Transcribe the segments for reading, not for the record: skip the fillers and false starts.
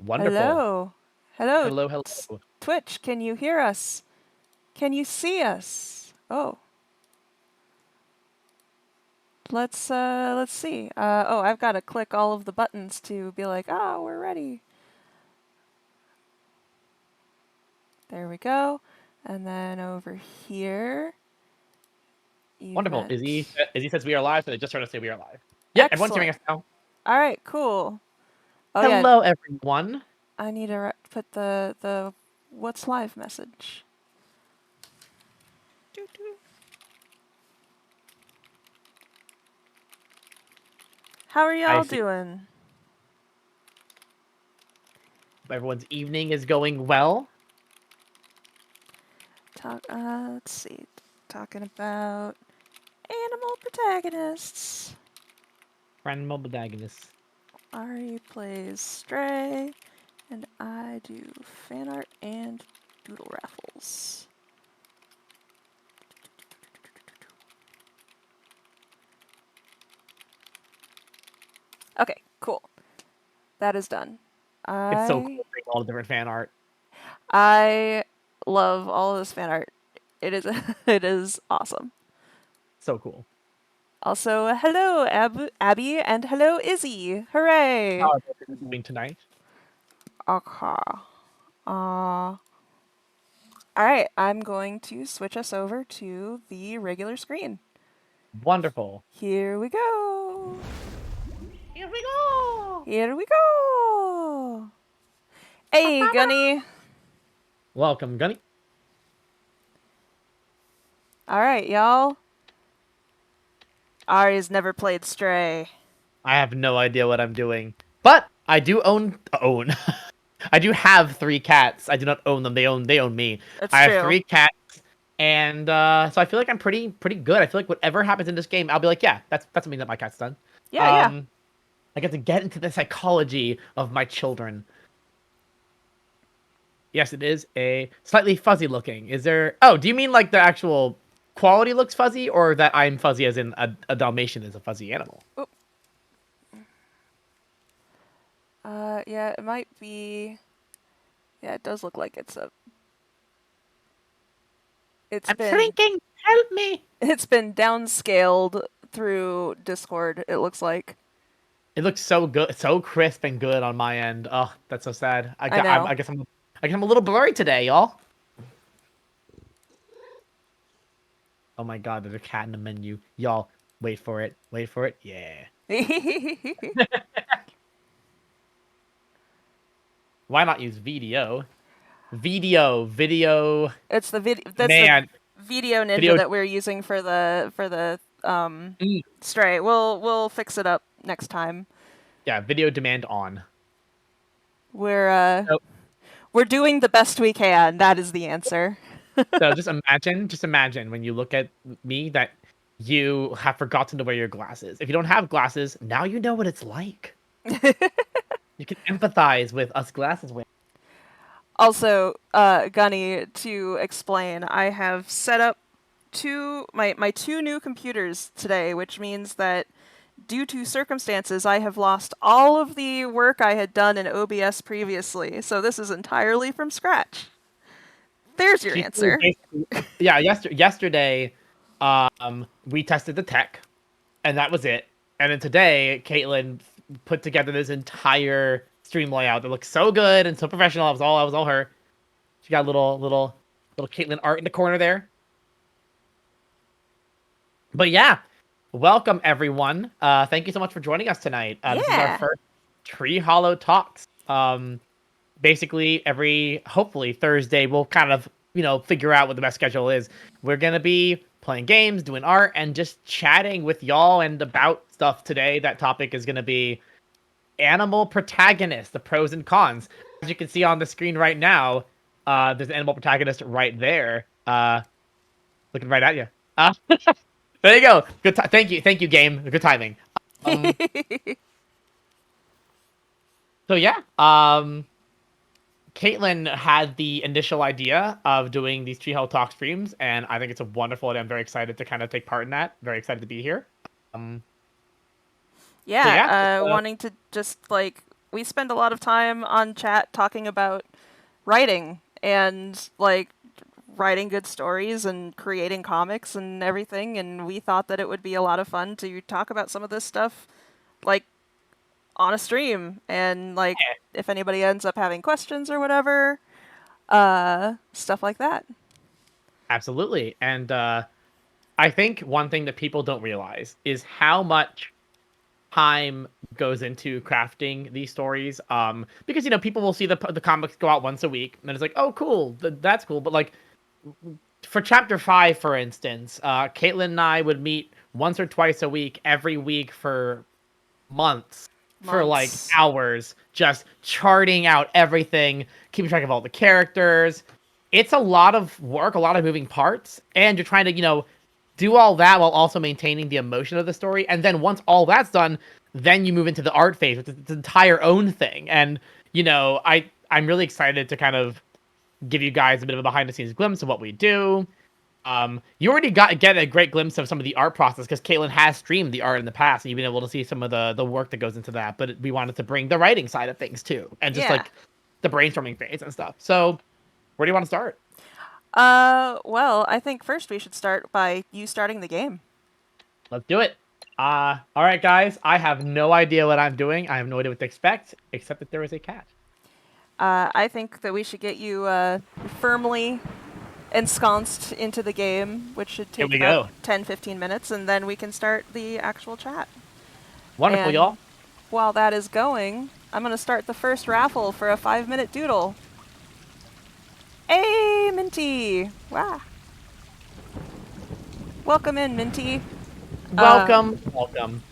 Wonderful. Hello. Hello. Hello, hello. Twitch, can you hear us? Can you see us? Oh. Let's see. I've got to click all of the buttons to be like, we're ready. There we go. And then over here, Wonderful. event. Izzy says we are live, so they just trying to say we are live. Yep, everyone's hearing Excellent. us now. All right, cool. Oh yeah, Hello, everyone. I need to put the what's live message. Doo-doo. How are I y'all see doing? everyone's evening is going well. Let's see. Talking about animal protagonists. Friend mobile Protagonist. Ari plays Stray, and I do fan art and doodle raffles. Okay, cool. That is done. It's so cool seeing all the different fan art. I love all of this fan art. It is it is awesome. So cool. Also, hello Abby and hello Izzy. Hooray! How are you doing tonight? Okay. Alright, I'm going to switch us over to the regular screen. Wonderful. Here we go! Here we go. Here we go! Hey, Gunny! Welcome, Gunny. Alright, y'all. Ari's never played Stray. I have no idea what I'm doing, but I do own. I do have 3 cats. I do not own them. They own me. That's I have true. 3 cats, and so I feel like I'm pretty good. I feel like whatever happens in this game, I'll be like, yeah, that's something that my cat's done. Yeah. I get to get into the psychology of my children. Yes, it is a slightly fuzzy looking. Is there? Oh, do you mean like the actual quality looks fuzzy, or that I'm fuzzy as in a Dalmatian is a fuzzy animal? Oop. Yeah, it might be. Yeah, it does look like it's a. I'm shrinking. Help me. It's been downscaled through Discord. It looks like. It looks so good, so crisp and good on my end. Oh, that's so sad. I know. I guess I'm a little blurry today, y'all. Oh my god, there's a cat in the menu. Y'all, wait for it. Wait for it. Yeah. Why not use video? Video. It's the video. That's Man, the video ninja video. that we're using for the Mm, Stray. We'll fix it up next time. yeah, video demand on. We're So, we're doing the best we can. That is the answer. so just imagine when you look at me that you have forgotten to wear your glasses. If you don't have glasses, now you know what it's like. You can empathize with us glasses wearers. Also, Gunny, to explain, I have set up my 2 new computers today, which means that due to circumstances, I have lost all of the work I had done in OBS previously. So this is entirely from scratch. There's your answer. Yeah, yesterday, we tested the tech, and that was it. And then today, Caitlin put together this entire stream layout that looks so good and so professional. It was all her. She got little Caitlin art in the corner there. But yeah, welcome everyone. Thank you so much for joining us tonight. This is our first Treehollow Talks. Basically hopefully Thursday we'll kind of figure out what the best schedule is. We're gonna be playing games, doing art, and just chatting with y'all and about stuff today. That topic is gonna be animal protagonists, the pros and cons. As you can see on the screen right now, there's an animal protagonist right there, looking right at you. There you go. Good. Thank you, game. Good timing. So yeah, Caitlin had the initial idea of doing these Treehollow Talk streams, and I think it's a wonderful idea. I'm very excited to kind of take part in that. Very excited to be here. Yeah, wanting to just like we spend a lot of time on chat talking about writing and like writing good stories and creating comics and everything, and we thought that it would be a lot of fun to talk about some of this stuff like on a stream, and like if anybody ends up having questions or whatever, stuff like that. Absolutely. And I think one thing that people don't realize is how much time goes into crafting these stories. Because people will see the comics go out once a week, and it's like, oh, cool, that's cool. But like for chapter 5, for instance, Caitlin and I would meet once or twice a week, every week for months, for like Months. hours, just charting out everything, keeping track of all the characters. It's a lot of work, a lot of moving parts, and you're trying to, do all that while also maintaining the emotion of the story. And then once all that's done, then you move into the art phase, which is its entire own thing. And I'm really excited to kind of give you guys a bit of a behind the scenes glimpse of what we do. You already get a great glimpse of some of the art process because Caitlin has streamed the art in the past, and you've been able to see some of the work that goes into that. But we wanted to bring the writing side of things too, and just Yeah. like the brainstorming phase and stuff. So, where do you want to start? Well, I think first we should start by you starting the game. Let's do it. All right, guys. I have no idea what I'm doing. I have no idea what to expect, except that there is a cat. I think that we should get you firmly ensconced into the game, which should Here take we about go. 10-15 minutes, and then we can start the actual chat. Wonderful, And y'all. while that is going, I'm going to start the first raffle for a 5-minute doodle. Hey, Minty! Wow. Welcome in, Minty. Welcome.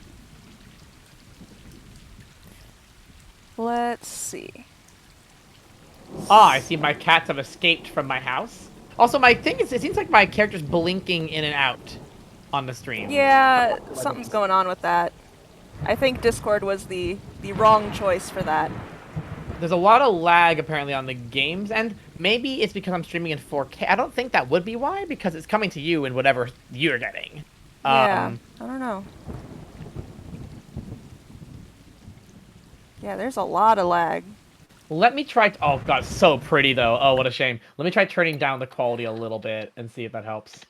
Let's see. Ah, I see my cats have escaped from my house. Also, my thing is, it seems like my character's blinking in and out on the stream. Yeah, something's going on with that. I think Discord was the wrong choice for that. There's a lot of lag apparently on the games, and maybe it's because I'm streaming in 4K. I don't think that would be why, because it's coming to you in whatever you're getting. Yeah, I don't know. Yeah, there's a lot of lag. Let me try. Oh god, so pretty though. Oh, what a shame. Let me try turning down the quality a little bit and see if that helps.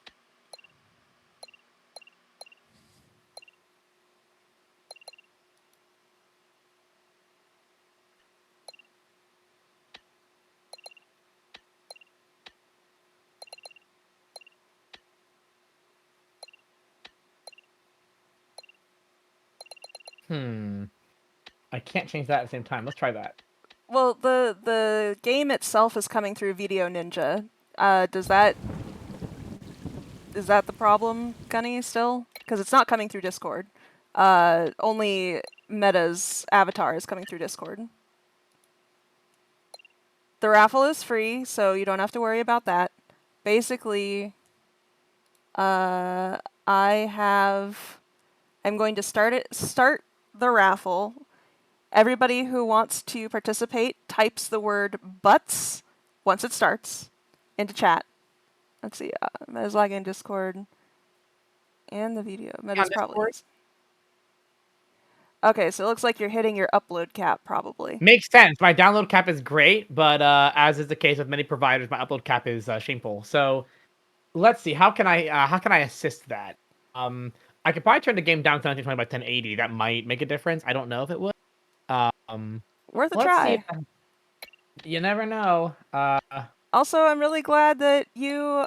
I can't change that at the same time. Let's try that. Well, the game itself is coming through Video Ninja. Is that the problem, Gunny, still? Because it's not coming through Discord. Only Meta's avatar is coming through Discord. The raffle is free, so you don't have to worry about that. Basically, I'm going to start the raffle. Everybody who wants to participate types the word butts once it starts into chat. Let's see, Meta's lagging Discord and the video. Meta's probably is. Okay, so it looks like you're hitting your upload cap, probably. Makes sense. My download cap is great, but as is the case with many providers, my upload cap is shameful. So let's see. How can I assist that? I could probably turn the game down to 1920 by 1080. That might make a difference. I don't know if it would. Worth a Let's see. try. You never know. Also, I'm really glad that you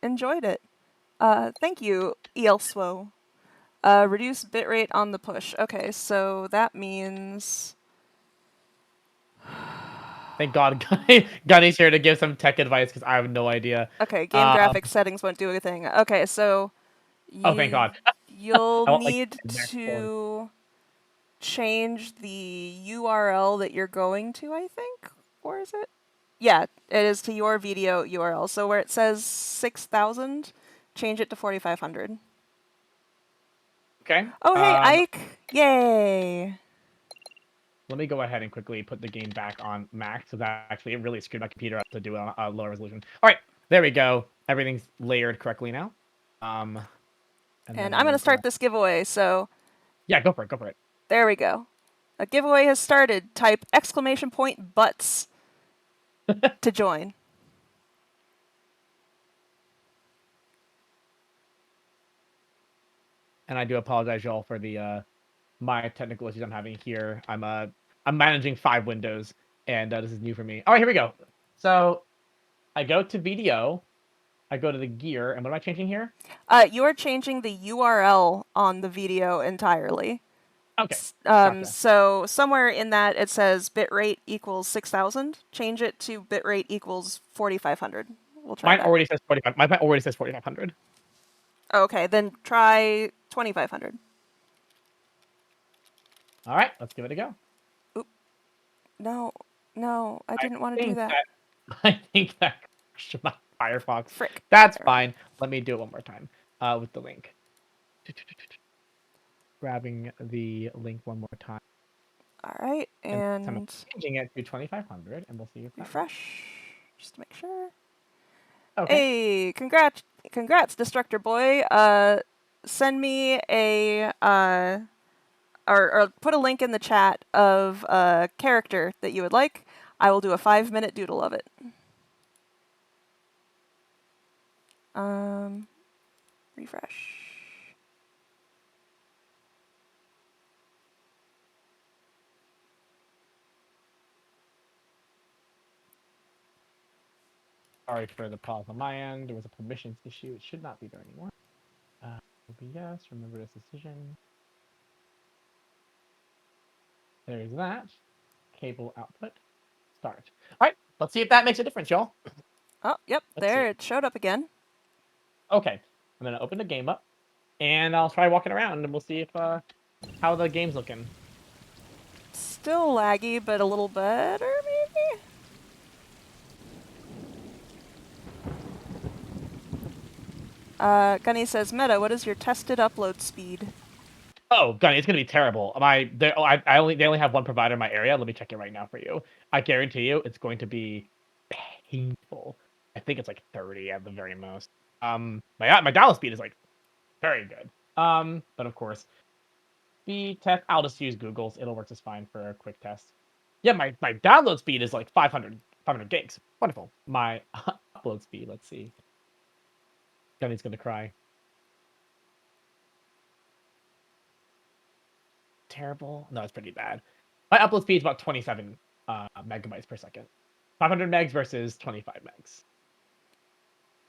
enjoyed it. Thank you, ELSWO. Reduce bitrate on the push. Okay, so that means... Thank God Gunny's here to give some tech advice because I have no idea. Okay, game graphics settings won't do a thing. Okay, so Oh, thank God. you'll I want, like, need to change the URL that you're going to, I think? Or is it? Yeah, it is to your video URL. So where it says 6,000, change it to 4,500. Okay. Oh, hey, Ike! Yay! Let me go ahead and quickly put the game back on max, so that actually it really screwed my computer up to do a lower resolution. All right, there we go. Everything's layered correctly now. And I'm going to start this giveaway, so... Yeah, go for it. There we go. A giveaway has started. Type !butts to join. And I do apologize, y'all, for the my technical issues I'm having here. I'm managing 5 windows, and this is new for me. All right, here we go. So I go to video, I go to the gear, and what am I changing here? You are changing the URL on the video entirely. Okay. Gotcha. So somewhere in that it says bitrate equals 6,000. Change it to bitrate equals 4,500. We'll try Mine that. already says 45. Mine already says 4,500. Okay, then try 2,500. All right, let's give it a go. Oop. No, I didn't want to do that. I think that crashed my Firefox. Frick. That's fine. Let me do it one more time with the link. Grabbing the link one more time. All right, and changing it to 2,500, and we'll see if refresh just to make sure. Okay. Hey, congrats, Destructor Boy. Send me a or put a link in the chat of a character that you would like. I will do a 5-minute doodle of it. Refresh. Sorry for the pause on my end. There was a permissions issue. It should not be there anymore. Yes, remember this decision. There's that. Cable output. Start. All right, let's see if that makes a difference, y'all. Oh, yep, it showed up again. Okay, I'm gonna open the game up, and I'll try walking around, and we'll see if how the game's looking. Still laggy, but a little better, maybe? Gunny says, Meta, what is your tested upload speed? Oh, Gunny, it's gonna be terrible. They only have one provider in my area. Let me check it right now for you. I guarantee you, it's going to be painful. I think it's like 30 at the very most. My download speed is like very good. But of course, speed test. I'll just use Google's. It'll work just fine for a quick test. Yeah, my download speed is like 500 gigs. Wonderful. My upload speed. Let's see. Gunny's gonna cry. Terrible. No, it's pretty bad. My upload speed is about 27 megabytes per second. 500 megs versus 25 megs.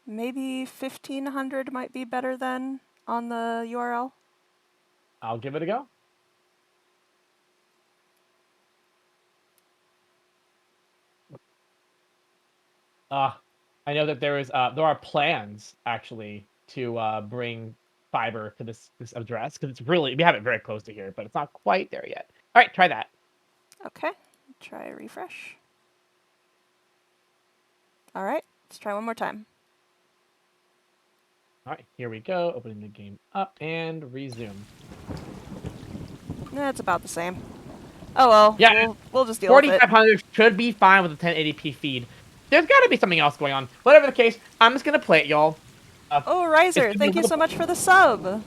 Maybe 1,500 might be better then on the URL. I'll give it a go. I know that there are plans actually to bring fiber to this address because we have it very close to here, but it's not quite there yet. All right, try that. Okay, try a refresh. All right, let's try one more time. All right, here we go. Opening the game up and resume. It's about the same. Oh well, yeah, we'll just deal with it. 4,500 should be fine with a 1080p feed. There's got to be something else going on. Whatever the case, I'm just gonna play it, y'all. Oh, Riser, thank you so much for the sub.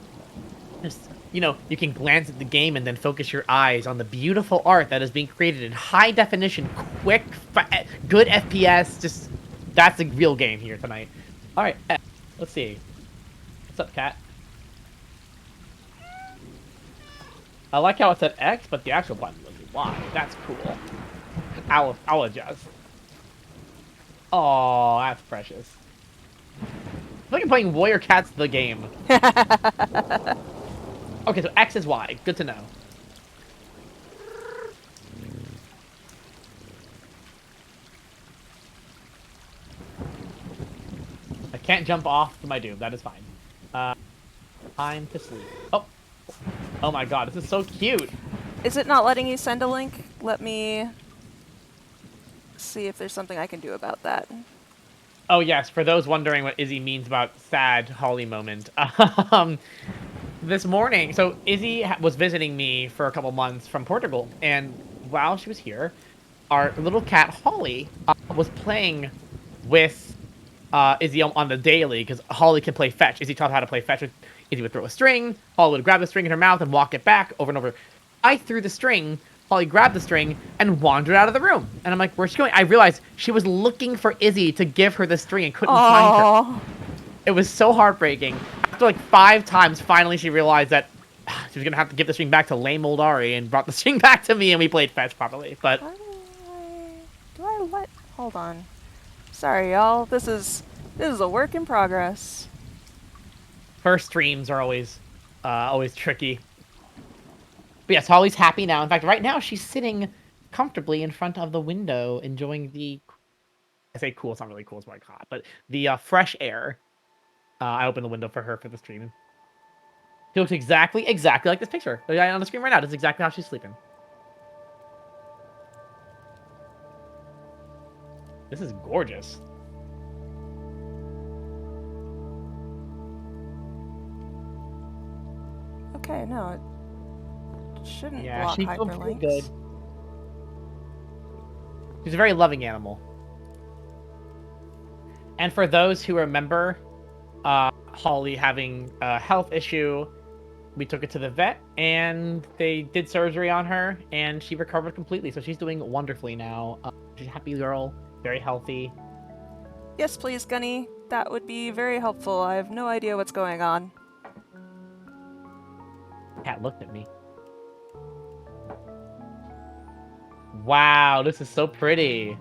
Just, you can glance at the game and then focus your eyes on the beautiful art that is being created in high definition, quick, good FPS. Just, that's a real game here tonight. All right, let's see. What's up, cat? I like how it said X, but the actual button was Y. That's cool. I'll adjust. Oh, that's precious. I feel like I'm playing Warrior Cats the game. Okay, so X is Y. Good to know. I can't jump off to my doom. That is fine. Time to sleep. Oh my god, this is so cute. Is it not letting you send a link? Let me see if there's something I can do about that. Oh yes, for those wondering what Izzy means about sad Holly moment. This morning, so Izzy was visiting me for a couple months from Portugal, and while she was here, our little cat Holly was playing with Izzy on the daily, because Holly can play fetch. Izzy taught her how to play fetch. Izzy would throw a string, Holly would grab the string in her mouth and walk it back over and over. I threw the string Holly grabbed the string and wandered out of the room. And I'm like, where's she going? I realized she was looking for Izzy to give her the string and couldn't find her. It was so heartbreaking. After like 5 times, finally she realized that she was going to have to give the string back to lame old Ari and brought the string back to me and we played fetch properly. But Hold on. Sorry, y'all. This is a work in progress. First streams are always tricky. But yes, Holly's happy now. In fact, right now she's sitting comfortably in front of the window, enjoying the... I say cool, it's not really cool, it's like hot, but the fresh air. I opened the window for her for the stream. She looks exactly like this picture. On the screen right now, that's exactly how she's sleeping. This is gorgeous. Okay, no, it shouldn't block she's hyperlinks. Good. She's a very loving animal. And for those who remember Holly having a health issue, we took it to the vet, and they did surgery on her, and she recovered completely. So she's doing wonderfully now. She's a happy girl, very healthy. Yes, please, Gunny. That would be very helpful. I have no idea what's going on. Cat looked at me. Wow, this is so pretty.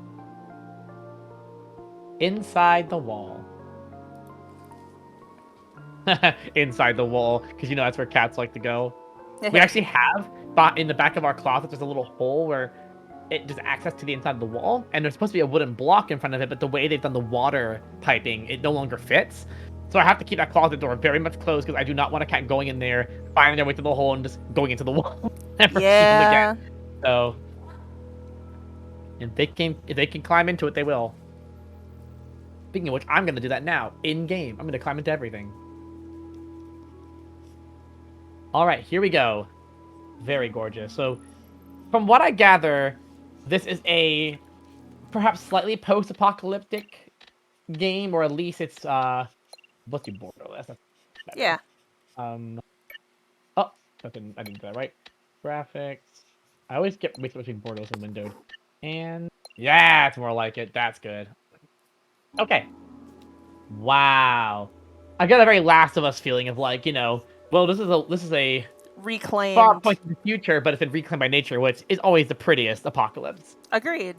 Inside the wall. Inside the wall, because you know that's where cats like to go. We actually have, in the back of our closet, there's a little hole where it just access to the inside of the wall, and there's supposed to be a wooden block in front of it, but the way they've done the water piping, it no longer fits. So I have to keep that closet door very much closed because I do not want a cat going in there, finding their way through the hole, and just going into the wall. Never see them again. So, if they can climb into it, they will. Speaking of which, I'm going to do that now, in-game. I'm going to climb into everything. Alright, here we go. Very gorgeous. So, from what I gather, this is a perhaps slightly post-apocalyptic game, or at least it's, let's do borderless. That's better. Yeah. Oh, I didn't do that right. Graphics. I always get mixed between borderless and windowed. And, yeah, it's more like it. That's good. Okay. Wow. I got a very Last of Us feeling of like, you know, well, this is a reclaimed far point in the future, but it's been reclaimed by nature, which is always the prettiest apocalypse. Agreed.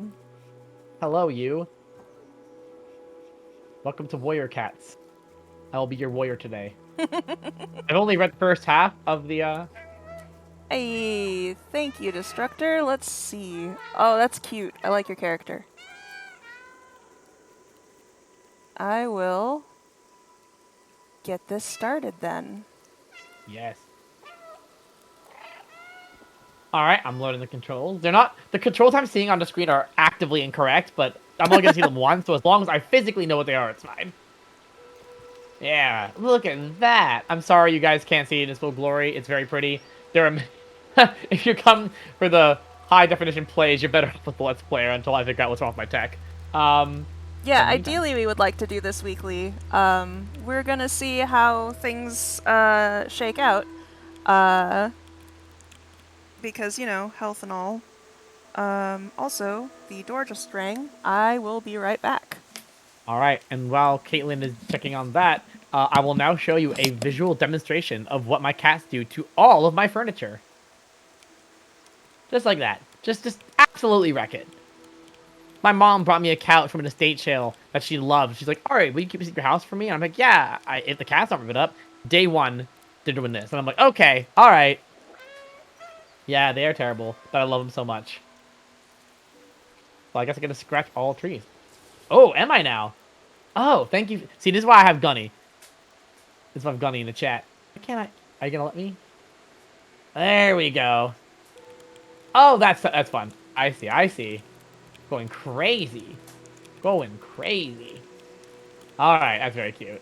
Hello, you. Welcome to Warrior Cats. I will be your warrior today. I've only read the first half of the, Hey, thank you, Destructor. Let's see. Oh, that's cute. I like your character. I will get this started then. Yes. Alright, I'm loading the controls. The controls I'm seeing on the screen are actively incorrect, but I'm only gonna see them once, so as long as I physically know what they are, it's fine. Yeah, look at that. I'm sorry you guys can't see it in its full glory. It's very pretty. If you come for the high definition plays, you're better off with the Let's Player until I figure out what's wrong with my tech. Yeah, ideally we would like to do this weekly. We're gonna see how things shake out. Because, you know, health and all. Also, the door just rang. I will be right back. Alright, and while Caitlin is checking on that, I will now show you a visual demonstration of what my cats do to all of my furniture. Just like that. Just absolutely wreck it. My mom brought me a couch from an estate sale that she loved. She's like, alright, will you keep this at your house for me? And I'm like, yeah, if the cats don't rip it up, day one, they're doing this. And I'm like, okay, alright. Yeah, they are terrible, but I love them so much. Well, I guess I gotta scratch all trees. Oh, am I now? Oh, thank you. See, this is why I have Gunny. This is why I have Gunny in the chat. Are you gonna let me? There we go. Oh, that's fun. I see. Going crazy. Alright, that's very cute.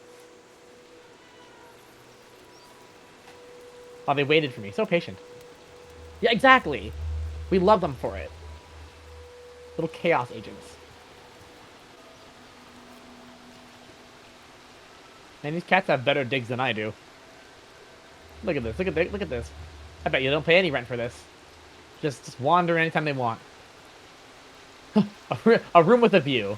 Oh, they waited for me. So patient. Yeah, exactly. We love them for it. Little chaos agents. Man, these cats have better digs than I do. Look at this. Look at this. I bet you don't pay any rent for this. Just wander anytime they want. A room with a view.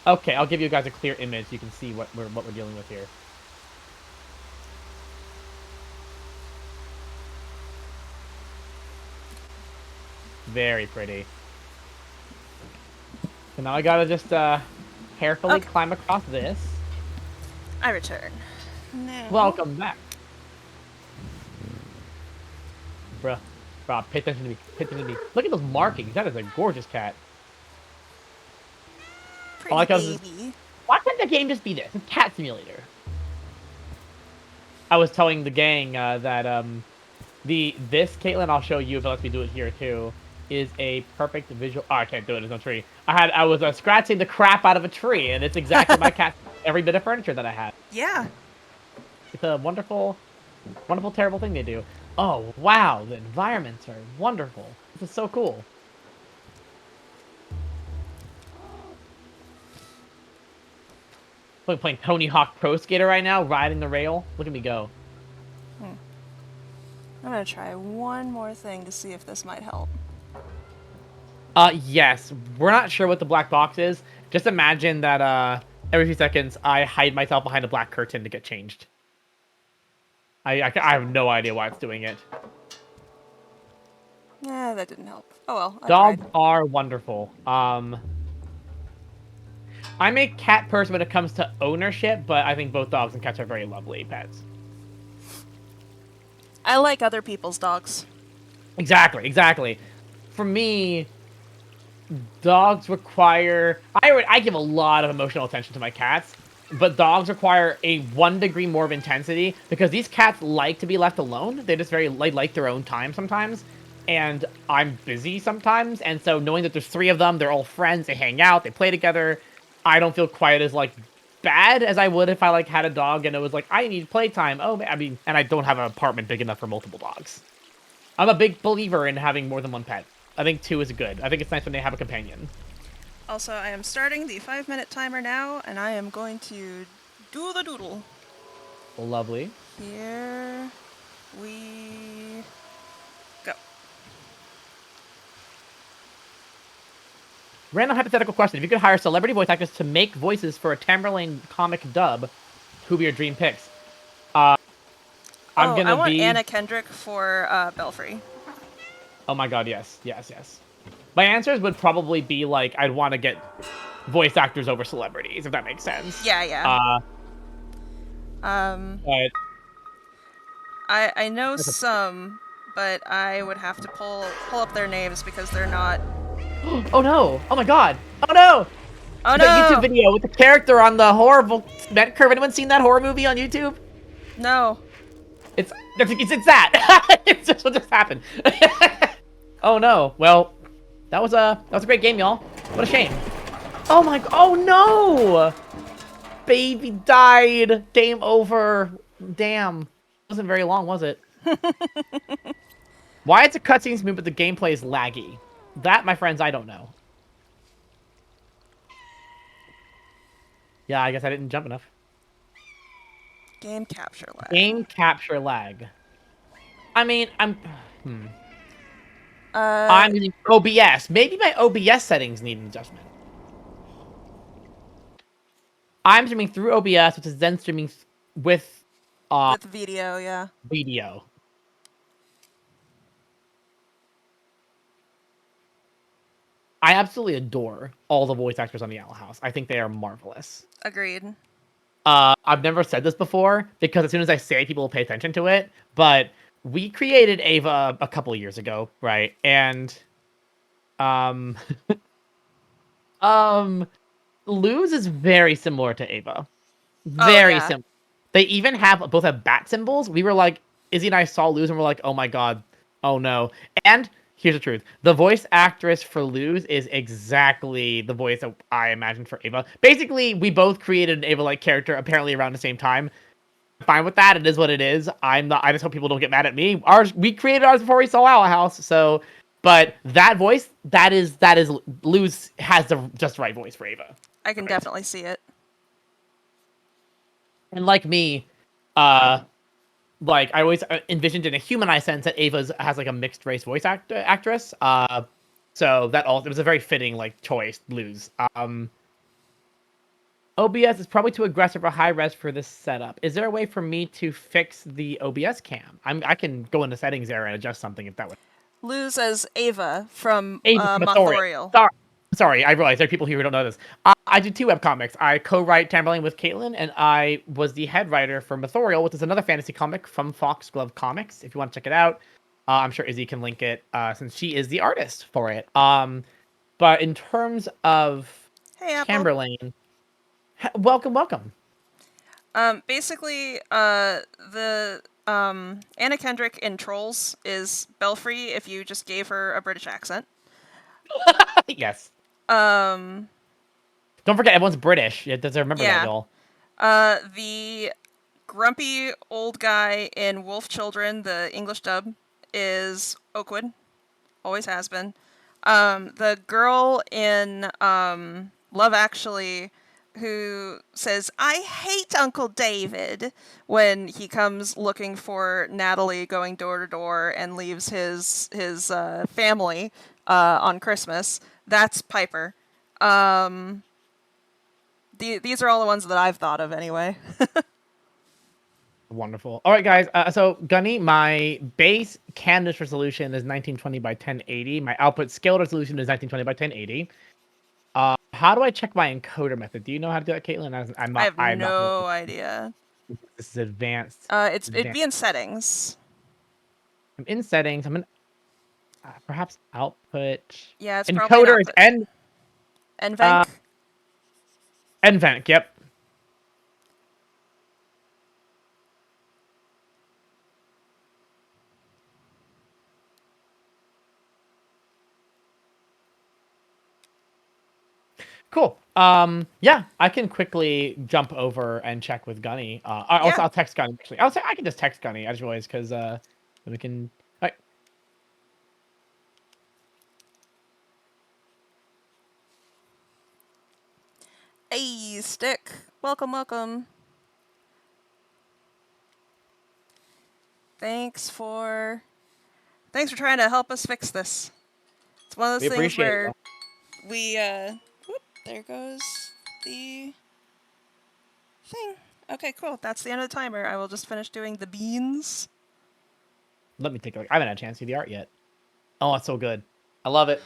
Okay, I'll give you guys a clear image. You can see what we're dealing with here. Very pretty. So now I gotta just carefully climb across this. I return. No. Welcome back. Bruh, pay attention to me. Pay attention to me. Look at those markings. That is a gorgeous cat. Pretty baby. Why can't the game just be this? It's a cat simulator. I was telling the gang that this Caitlin, I'll show you if it lets me do it here too, is a perfect visual. Oh, I can't do it. There's no tree. I was scratching the crap out of a tree, and it's exactly my cat. Every bit of furniture that I have. Yeah. It's a wonderful, wonderful, terrible thing they do. Oh wow, the environments are wonderful. This is so cool. I'm playing Tony Hawk Pro Skater right now, riding the rail. Look at me go. I'm gonna try one more thing to see if this might help. Yes. We're not sure what the black box is. Just imagine that every few seconds I hide myself behind a black curtain to get changed. I have no idea why it's doing it. Yeah, that didn't help. Oh well. Dogs are wonderful. I'm a cat person when it comes to ownership, but I think both dogs and cats are very lovely pets. I like other people's dogs. Exactly. For me, dogs require... I give a lot of emotional attention to my cats, but dogs require a 1 degree more of intensity because these cats like to be left alone. They just like their own time sometimes, and I'm busy sometimes, and so knowing that there's 3 of them, they're all friends, they hang out, they play together, I don't feel quite as bad as I would if I had a dog and it was I need playtime. Oh, I mean, and I don't have an apartment big enough for multiple dogs. I'm a big believer in having more than 1 pet. I think 2 is good. I think it's nice when they have a companion. Also, I am starting the 5-minute timer now, and I am going to do the doodle. Lovely. Here we go. Random hypothetical question. If you could hire celebrity voice actors to make voices for a Tamerlane comic dub, who would be your dream picks? I want Anna Kendrick for Belfry. Oh my god, yes. My answers would probably be I'd want to get voice actors over celebrities, if that makes sense. Yeah. But I know some, but I would have to pull up their names because they're not. Oh no! Oh my god! Oh no! Oh the no! YouTube video with the character on the horrible cement curve. Anyone seen that horror movie on YouTube? No. It's that. It's just what just happened. Oh no. Well, that was a great game, y'all. What a shame. Oh my. Oh no! Baby died. Game over. Damn. Wasn't very long, was it? Why is the cutscene smooth but the gameplay is laggy? That, my friends, I don't know. Yeah, I guess I didn't jump enough. Game capture lag. Game capture lag. I mean, I'm using OBS. Maybe my OBS settings need an adjustment. I'm streaming through OBS, which is then streaming with video, yeah. Video. I absolutely adore all the voice actors on the Owl House. I think they are marvelous. Agreed. I've never said this before because as soon as I say it, people will pay attention to it. But we created Ava a couple of years ago, right? And Luz is very similar to Ava. Very similar. They even both have bat symbols. We were like, Izzy and I saw Luz and we're like, oh my god, oh no. And here's the truth. The voice actress for Luz is exactly the voice that I imagined for Ava. Basically, we both created an Ava-like character apparently around the same time. I'm fine with that. It is what it is. I just hope people don't get mad at me. We created ours before we saw Owl House, so... But that voice, that is Luz has the just right voice for Ava. I can definitely see it. And like me, like I always envisioned in a humanized sense that Ava has like a mixed race voice actress. So that also it was a very fitting like choice. Lose. OBS is probably too aggressive or high res for this setup. Is there a way for me to fix the OBS cam? I can go into settings there and adjust something if that would. Lose as Ava from Ava Mothorial. Mothorial. Sorry, I realize there are people here who don't know this. I did 2 webcomics. I co-write Tamberlane with Caitlin, and I was the head writer for Mothorial, which is another fantasy comic from Foxglove Comics. If you want to check it out, I'm sure Izzy can link it since she is the artist for it. But in terms of Hey, Apple. Tamberlane, welcome. Basically, the Anna Kendrick in Trolls is Belfry if you just gave her a British accent. Yes. Um, Don't forget, everyone's British. You have to remember that, y'all. The grumpy old guy in Wolf Children, the English dub, is Oakwood. Always has been. The girl in Love Actually who says, "I hate Uncle David," when he comes looking for Natalie going door to door and leaves his family on Christmas. That's Piper. These are all the ones that I've thought of anyway. Wonderful. All right, guys. So Gunny, my base canvas resolution is 1920 by 1080. My output scale resolution is 1920 by 1080. How do I check my encoder method? Do you know how to do that, Caitlin? I'm I not. have I'm not. no idea. This is advanced. It'd be in settings. I'm in settings. I'm in perhaps output. Yeah, it's probably an Encoder is output. N. NVENC. NVENC. Yep. Cool. Yeah, I can quickly jump over and check with Gunny. I'll text Gunny actually. I'll say I can just text Gunny as always because we can. All right. Hey, Stick. Welcome. Thanks for trying to help us fix this. It's one of those things where we whoop, there goes the thing. Okay, cool. That's the end of the timer. I will just finish doing the beans. Let me take a look. I haven't had a chance to see the art yet. Oh, it's so good. I love it.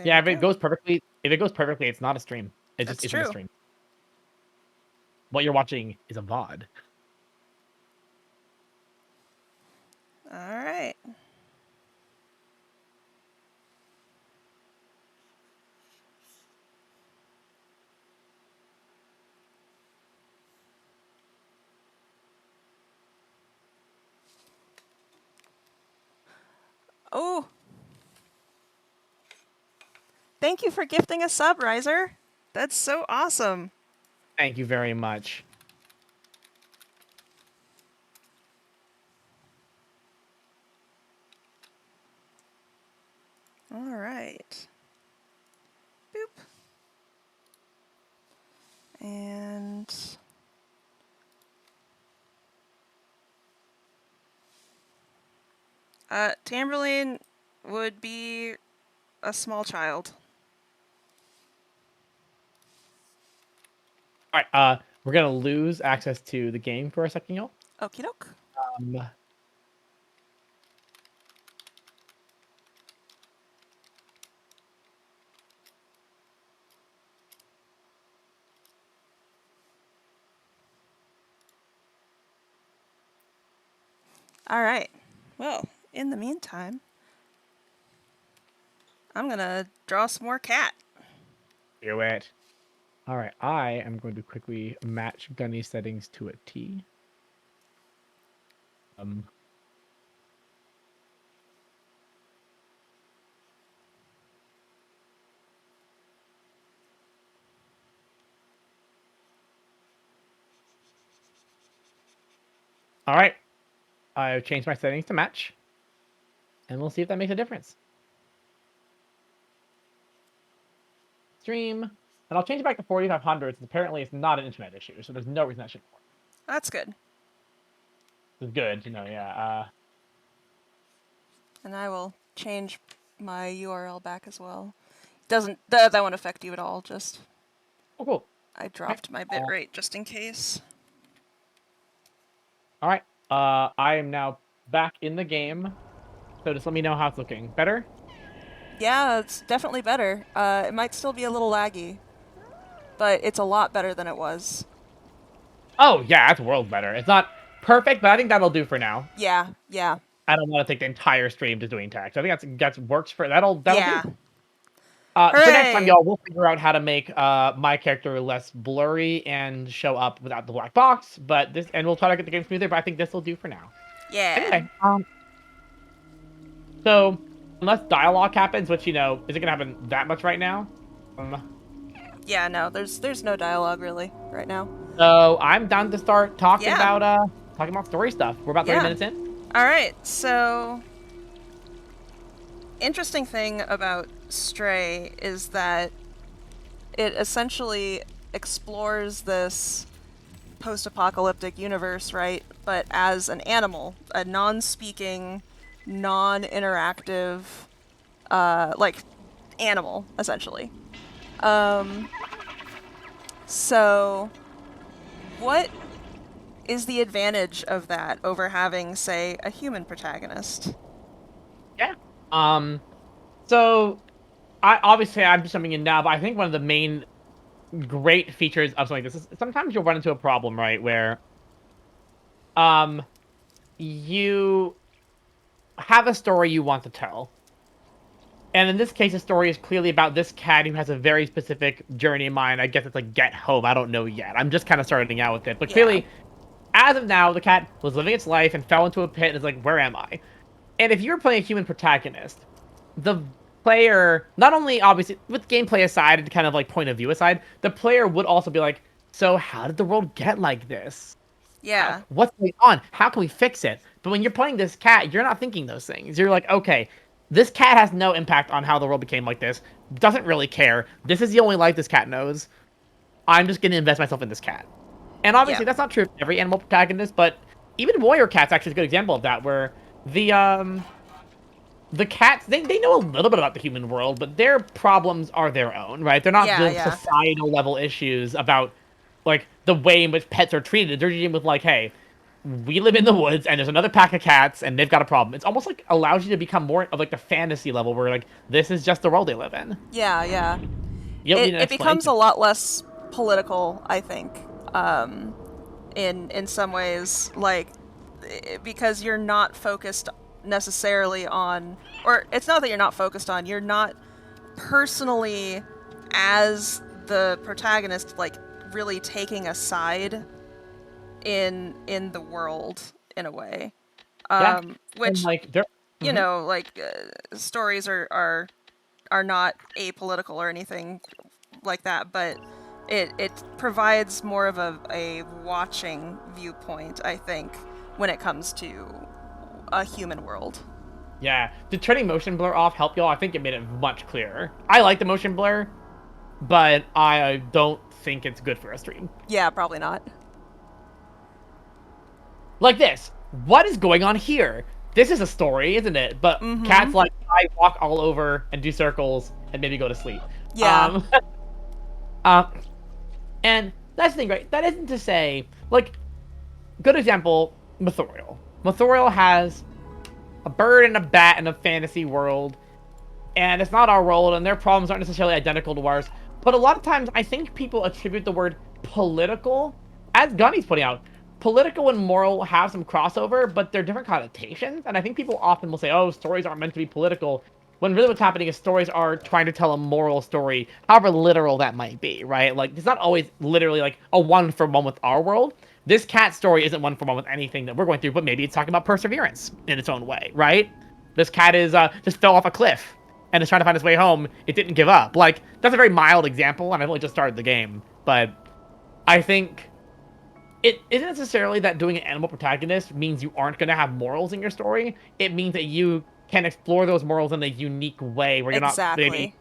Yeah, if it goes perfectly, it's not a stream. It just isn't a stream. What you're watching is a VOD. All right. Oh. Thank you for gifting a sub, Riser. That's so awesome. Thank you very much. All right. Boop. And Tamberlane would be a small child. All right, we're gonna lose access to the game for a second, y'all. Okie doke. All right. Well, in the meantime, I'm gonna draw some more cat. Do it. All right, I am going to quickly match Gunny's settings to a T. All right, I've changed my settings to match, and we'll see if that makes a difference. stream, and I'll change it back to 4500. Since apparently it's not an internet issue, so there's no reason that should work. That's good. It's good, yeah. And I will change my URL back as well. That won't affect you at all, just... Oh, cool. I dropped my bitrate just in case. Alright, I am now back in the game, so just let me know how it's looking. Better? Yeah, it's definitely better. It might still be a little laggy, but it's a lot better than it was. Oh, yeah, that's world better. It's not perfect, but I think that'll do for now. Yeah. I don't want to take the entire stream to doing text. I think that's works for that'll Yeah. do. So next time, y'all, we'll figure out how to make my character less blurry and show up without the black box. And we'll try to get the game smoother. But I think this will do for now. Yeah. Anyway, so unless dialogue happens, which isn't gonna happen that much right now. Yeah, no, there's no dialogue really right now. So I'm down to start talking about story stuff. We're about 30 minutes in. All right, so interesting thing about Stray is that it essentially explores this post-apocalyptic universe, right? But as an animal, a non-speaking, non-interactive, animal, essentially. So, what is the advantage of that over having, say, a human protagonist? Yeah. So, I'm just jumping in now, but I think one of the main great features of something like this is sometimes you'll run into a problem, right, where you have a story you want to tell. And in this case, the story is clearly about this cat who has a very specific journey in mind. I guess it's like get home. I don't know yet. I'm just kind of starting out with it. But clearly, as of now, the cat was living its life and fell into a pit and is like, where am I? And if you're playing a human protagonist, the player, not only obviously with gameplay aside and kind of like point of view aside, the player would also be like, so how did the world get like this? Yeah. What's going on? How can we fix it? But when you're playing this cat, you're not thinking those things. You're like, okay, this cat has no impact on how the world became like this. Doesn't really care. This is the only life this cat knows. I'm just going to invest myself in this cat. And obviously that's not true of every animal protagonist, but even warrior cats actually is a good example of that, where the cats, they know a little bit about the human world, but their problems are their own, right? They're not dealing with societal level issues about like the way in which pets are treated. They're dealing with like, hey, we live in the woods and there's another pack of cats and they've got a problem. It's almost like allows you to become more of like the fantasy level where like this is just the world they live in. Yeah. It becomes a lot less political, I think, in some ways, like, because you're not focused necessarily on, or it's not that you're not focused on, you're not personally as the protagonist like really taking a side in the world in a way, which like you know, like stories are not apolitical or anything like that, but it provides more of a watching viewpoint, I think, when it comes to a human world. Yeah, did turning motion blur off help y'all? I think it made it much clearer. I like the motion blur, but I don't think it's good for a stream. Yeah, probably not. Like this. What is going on here? This is a story, isn't it? But cats like I walk all over and do circles and maybe go to sleep. Yeah. And that's the thing, right? That isn't to say, like, good example, Mothorial. Mothorial has a bird and a bat in a fantasy world, and it's not our world, and their problems aren't necessarily identical to ours. But a lot of times, I think people attribute the word political, as Gunny's putting out, political and moral have some crossover, but they're different connotations. And I think people often will say, oh, stories aren't meant to be political, when really what's happening is stories are trying to tell a moral story, however literal that might be, right? Like, it's not always literally like a one-for-one with our world. This cat story isn't one-for-one with anything that we're going through, but maybe it's talking about perseverance in its own way, right? This cat is just fell off a cliff and is trying to find its way home. It didn't give up. Like, that's a very mild example, and I've only just started the game, but I think it isn't necessarily that doing an animal protagonist means you aren't going to have morals in your story. It means that you can explore those morals in a unique way where you're not maybe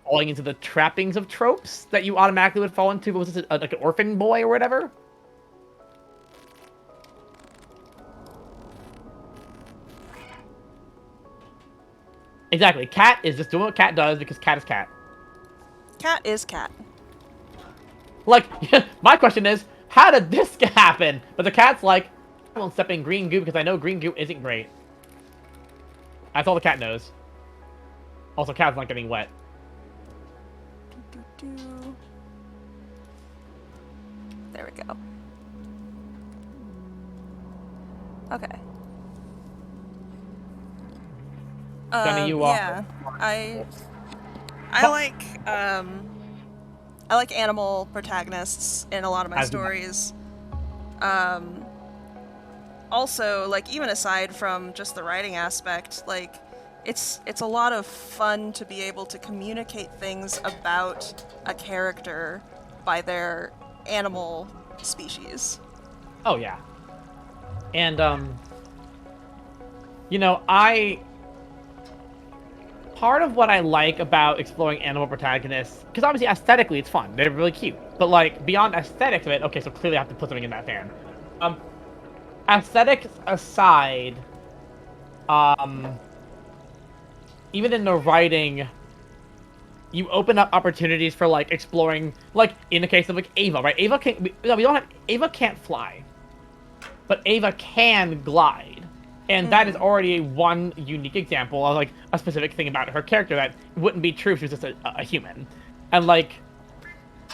falling into the trappings of tropes that you automatically would fall into. What was this, like an orphan boy or whatever? Exactly. Cat is just doing what cat does because cat is cat. Cat is cat. Like, my question is, how did this happen? But the cat's like, I won't step in green goo because I know green goo isn't great. That's all the cat knows. Also, cat's not getting wet. There we go. Okay. Yeah, I like animal protagonists in a lot of my stories. Also, like, even aside from just the writing aspect, like, it's a lot of fun to be able to communicate things about a character by their animal species. Oh yeah. And part of what I like about exploring animal protagonists, because obviously aesthetically it's fun, they're really cute, but like beyond aesthetics of it, okay, so clearly I have to put something in that fan. Aesthetics aside, even in the writing, you open up opportunities for like exploring, like in the case of like Ava, right? Ava can't fly, but Ava can glide. And that is already one unique example of, like, a specific thing about her character that wouldn't be true if she was just a human. And, like,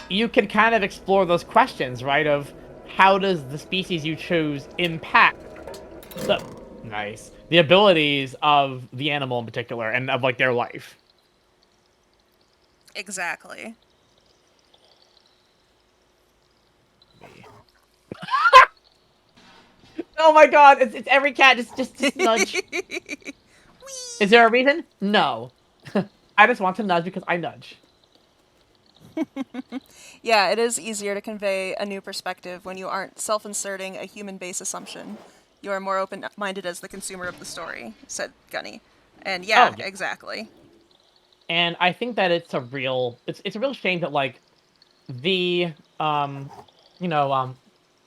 you can kind of explore those questions, right? Of how does the species you choose impact the abilities of the animal in particular and of, like, their life. Exactly. Oh my god, it's every cat, just nudge. Is there a reason? No. I just want to nudge because I nudge. Yeah, it is easier to convey a new perspective when you aren't self-inserting a human-based assumption. You are more open-minded as the consumer of the story, said Gunny. And yeah, exactly. And I think that it's a real shame that, like, the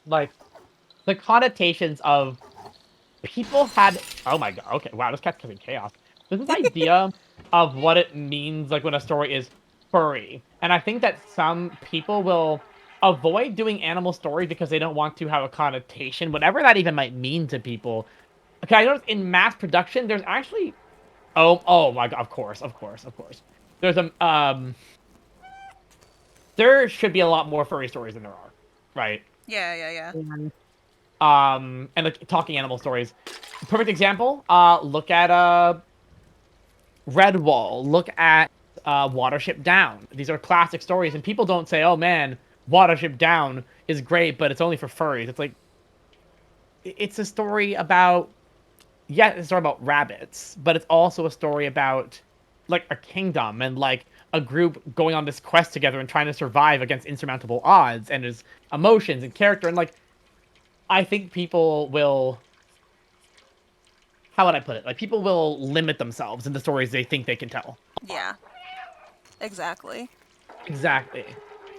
like the connotations of people had, oh my god, okay, wow, this cat's causing chaos. This idea of what it means, like, when a story is furry. And I think that some people will avoid doing animal stories because they don't want to have a connotation, whatever that even might mean to people. Okay, I noticed in mass production, there's actually, oh my god, of course. There's there should be a lot more furry stories than there are, right? Yeah. And like talking animal stories. Perfect example. Look at Redwall. Look at Watership Down. These are classic stories, and people don't say, "Oh man, Watership Down is great, but it's only for furries." It's like it's a story about, yeah, it's a story about rabbits, but it's also a story about like a kingdom and like a group going on this quest together and trying to survive against insurmountable odds, and there's emotions and character, and like I think people will, how would I put it? Like, people will limit themselves in the stories they think they can tell. Yeah. Exactly. Exactly.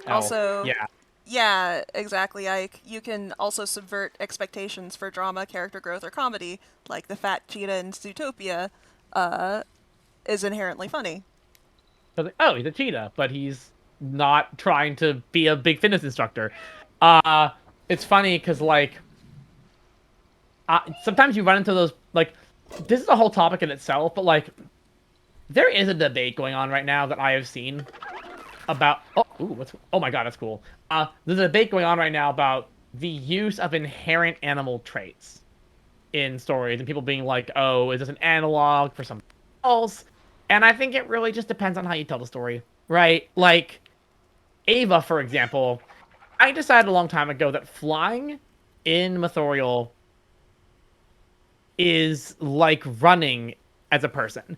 Also, yeah. yeah, exactly, Ike. You can also subvert expectations for drama, character growth, or comedy, like the fat cheetah in Zootopia, is inherently funny. Like, oh, he's a cheetah, but he's not trying to be a big fitness instructor. It's funny because, like, sometimes you run into those, like, this is a whole topic in itself, but, like, there is a debate going on right now that I have seen about, oh my god, that's cool. There's a debate going on right now about the use of inherent animal traits in stories, and people being like, oh, is this an analog for something else? And I think it really just depends on how you tell the story, right? Like, Ava, for example, I decided a long time ago that flying in Mothorial is like running as a person.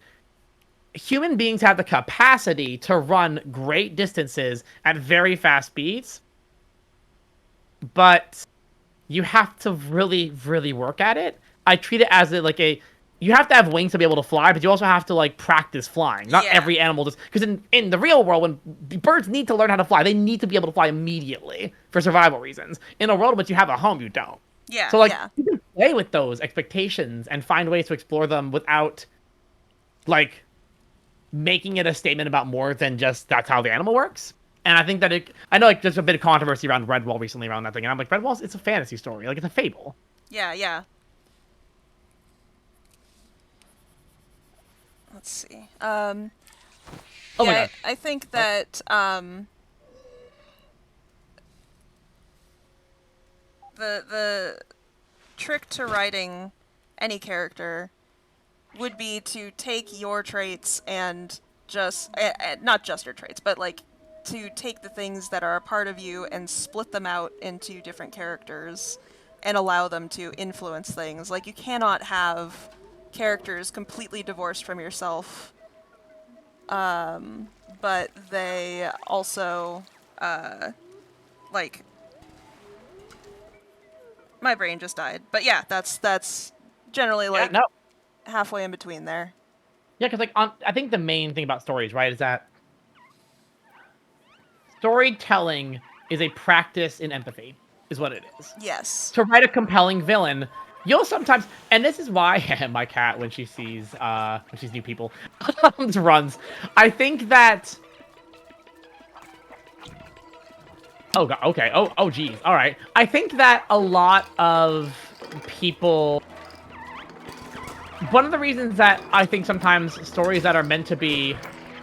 Human beings have the capacity to run great distances at very fast speeds, but you have to really, really work at it. I treat it as like you have to have wings to be able to fly, but you also have to like practice flying. Not every animal just because in the real world, when birds need to learn how to fly, they need to be able to fly immediately for survival reasons. In a world in which you have a home, you don't. Yeah. So like you can play with those expectations and find ways to explore them without like making it a statement about more than just that's how the animal works. And I think that I know like there's a bit of controversy around Redwall recently around that thing, and I'm like, Redwall's it's a fantasy story, like it's a fable. Yeah. Let's see. Oh my God. I think that the trick to writing any character would be to take your traits and just not just your traits, but like to take the things that are a part of you and split them out into different characters and allow them to influence things. Like you cannot have characters completely divorced from yourself, but they also like my brain just died. But yeah, that's generally like halfway in between there. Yeah, because like I think the main thing about stories, right, is that storytelling is a practice in empathy, is what it is. Yes. To write a compelling villain, you'll sometimes, and this is why my cat, when she sees new people, runs. I think that. Oh God. Okay. Oh. Geez. All right. I think that a lot of people. One of the reasons that I think sometimes stories that are meant to be.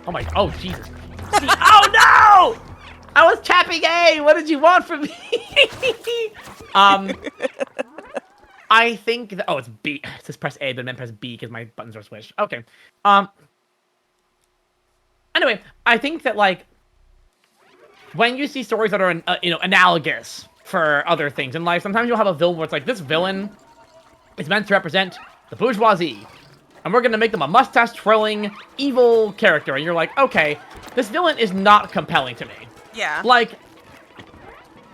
Oh Jesus. Oh no! I was tapping A. What did you want from me? I think that, it's B. It says press A, but then press B because my buttons are switched. Okay. Anyway, I think that like when you see stories that are analogous for other things in life, sometimes you'll have a villain where it's like this villain is meant to represent the bourgeoisie, and we're gonna make them a mustache-twirling evil character, and you're like, okay, this villain is not compelling to me. Yeah. Like,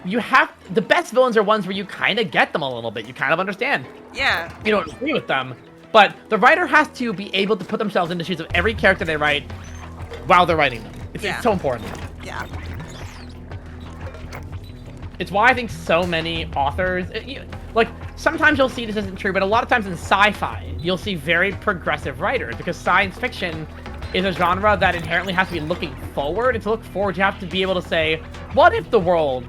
the best villains are ones where you kind of get them a little bit. You kind of understand. Yeah. You don't agree with them, but the writer has to be able to put themselves in the shoes of every character they write while they're writing them. It's so important. Yeah. It's why I think so many authors, like, sometimes you'll see this isn't true, but a lot of times in sci-fi, you'll see very progressive writers, because science fiction is a genre that inherently has to be looking forward, and to look forward, you have to be able to say, what if the world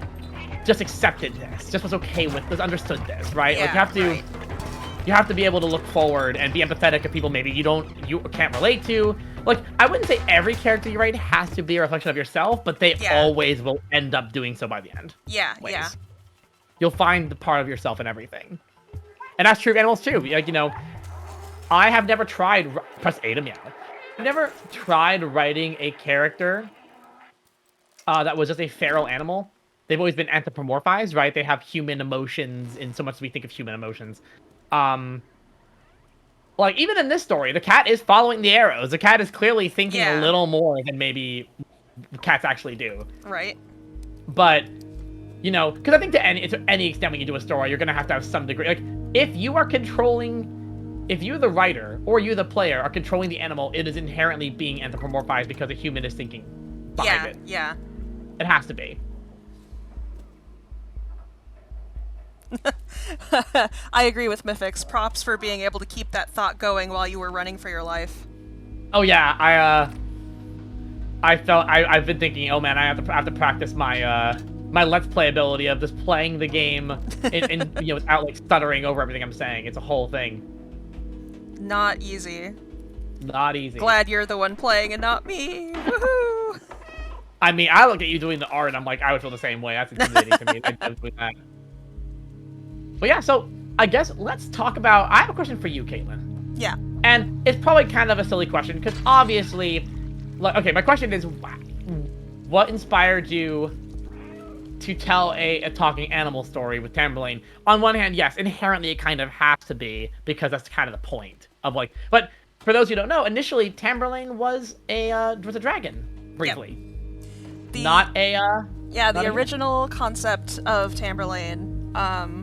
just accepted this, just was okay with this, understood this, right? Yeah, like, you have to be able to look forward and be empathetic of people maybe you can't relate to. Like, I wouldn't say every character you write has to be a reflection of yourself, but they always will end up doing so by the end. Yeah. You'll find the part of yourself in everything. And that's true of animals too. Like, I have never tried, press A to meow. I've never tried writing a character that was just a feral animal. They've always been anthropomorphized, right? They have human emotions in so much as we think of human emotions. Like, even in this story, the cat is following the arrows. The cat is clearly thinking a little more than maybe cats actually do. Right. But, because I think to any extent when you do a story, you're going to have some degree. Like, if you, the writer, or you, the player, are controlling the animal, it is inherently being anthropomorphized because a human is thinking behind it. Yeah. It has to be. I agree with Mythix. Props for being able to keep that thought going while you were running for your life. Oh yeah, I've been thinking, oh man, I have to practice my my let's play ability of just playing the game and without like stuttering over everything I'm saying. It's a whole thing. Not easy. Not easy. Glad you're the one playing and not me. Woohoo! I mean, I look at you doing the art and I'm like, I would feel the same way. That's intimidating to me. I love doing that. But yeah, so I guess let's talk about. I have a question for you, Caitlin. Yeah. And it's probably kind of a silly question because obviously, okay, my question is, what inspired you to tell a talking animal story with Tamburlaine? On one hand, yes, inherently it kind of has to be because that's kind of the point of like. But for those who don't know, initially Tamburlaine was a dragon briefly, not a. The original concept of Tamburlaine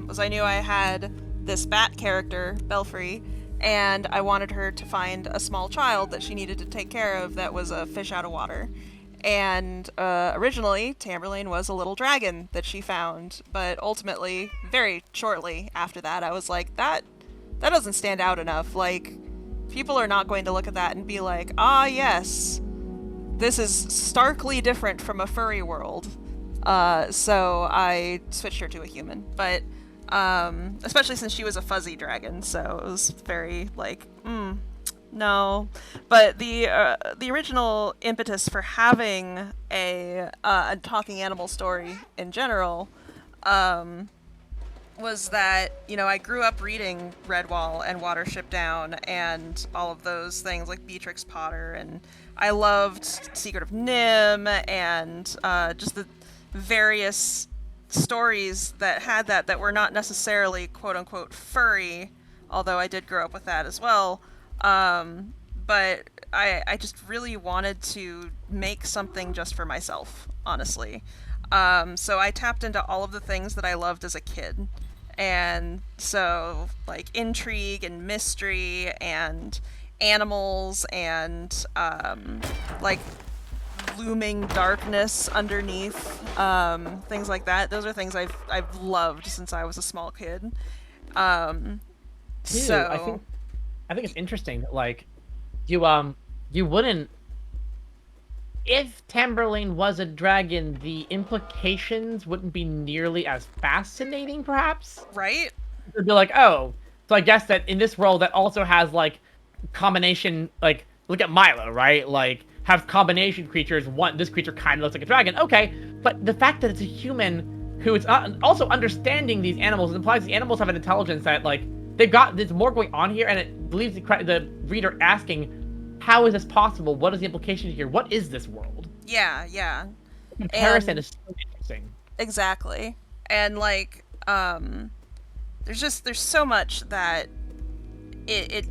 was I knew I had this bat character, Belfry, and I wanted her to find a small child that she needed to take care of that was a fish out of water. And originally, Tamberlane was a little dragon that she found, but ultimately, very shortly after that, I was like, that doesn't stand out enough. Like, people are not going to look at that and be like, ah, yes, this is starkly different from a furry world. So I switched her to a human, but especially since she was a fuzzy dragon, so it was very like, no. But the original impetus for having a talking animal story in general was that, I grew up reading Redwall and Watership Down and all of those things like Beatrix Potter, and I loved Secret of Nim and just the various stories that had that were not necessarily quote unquote furry, although I did grow up with that as well. But I just really wanted to make something just for myself, honestly. So I tapped into all of the things that I loved as a kid. And so, like, intrigue and mystery and animals and, like, looming darkness underneath, things like that. Those are things I've loved since I was a small kid. Dude, So I think it's interesting that, like, you wouldn't, if Tamberlane was a dragon, the implications wouldn't be nearly as fascinating, perhaps? right? It'd be like, oh, so I guess that in this world that also has, like, combination, like, look at Milo, right? Like, have combination creatures. One, this creature kind of looks like a dragon. Okay, but the fact that it's a human who is also understanding these animals implies the animals have an intelligence that, like, there's more going on here, and it leaves the reader asking, how is this possible? What is the implication here? What is this world? Yeah. The comparison And is so interesting. exactly. And like, there's so much that it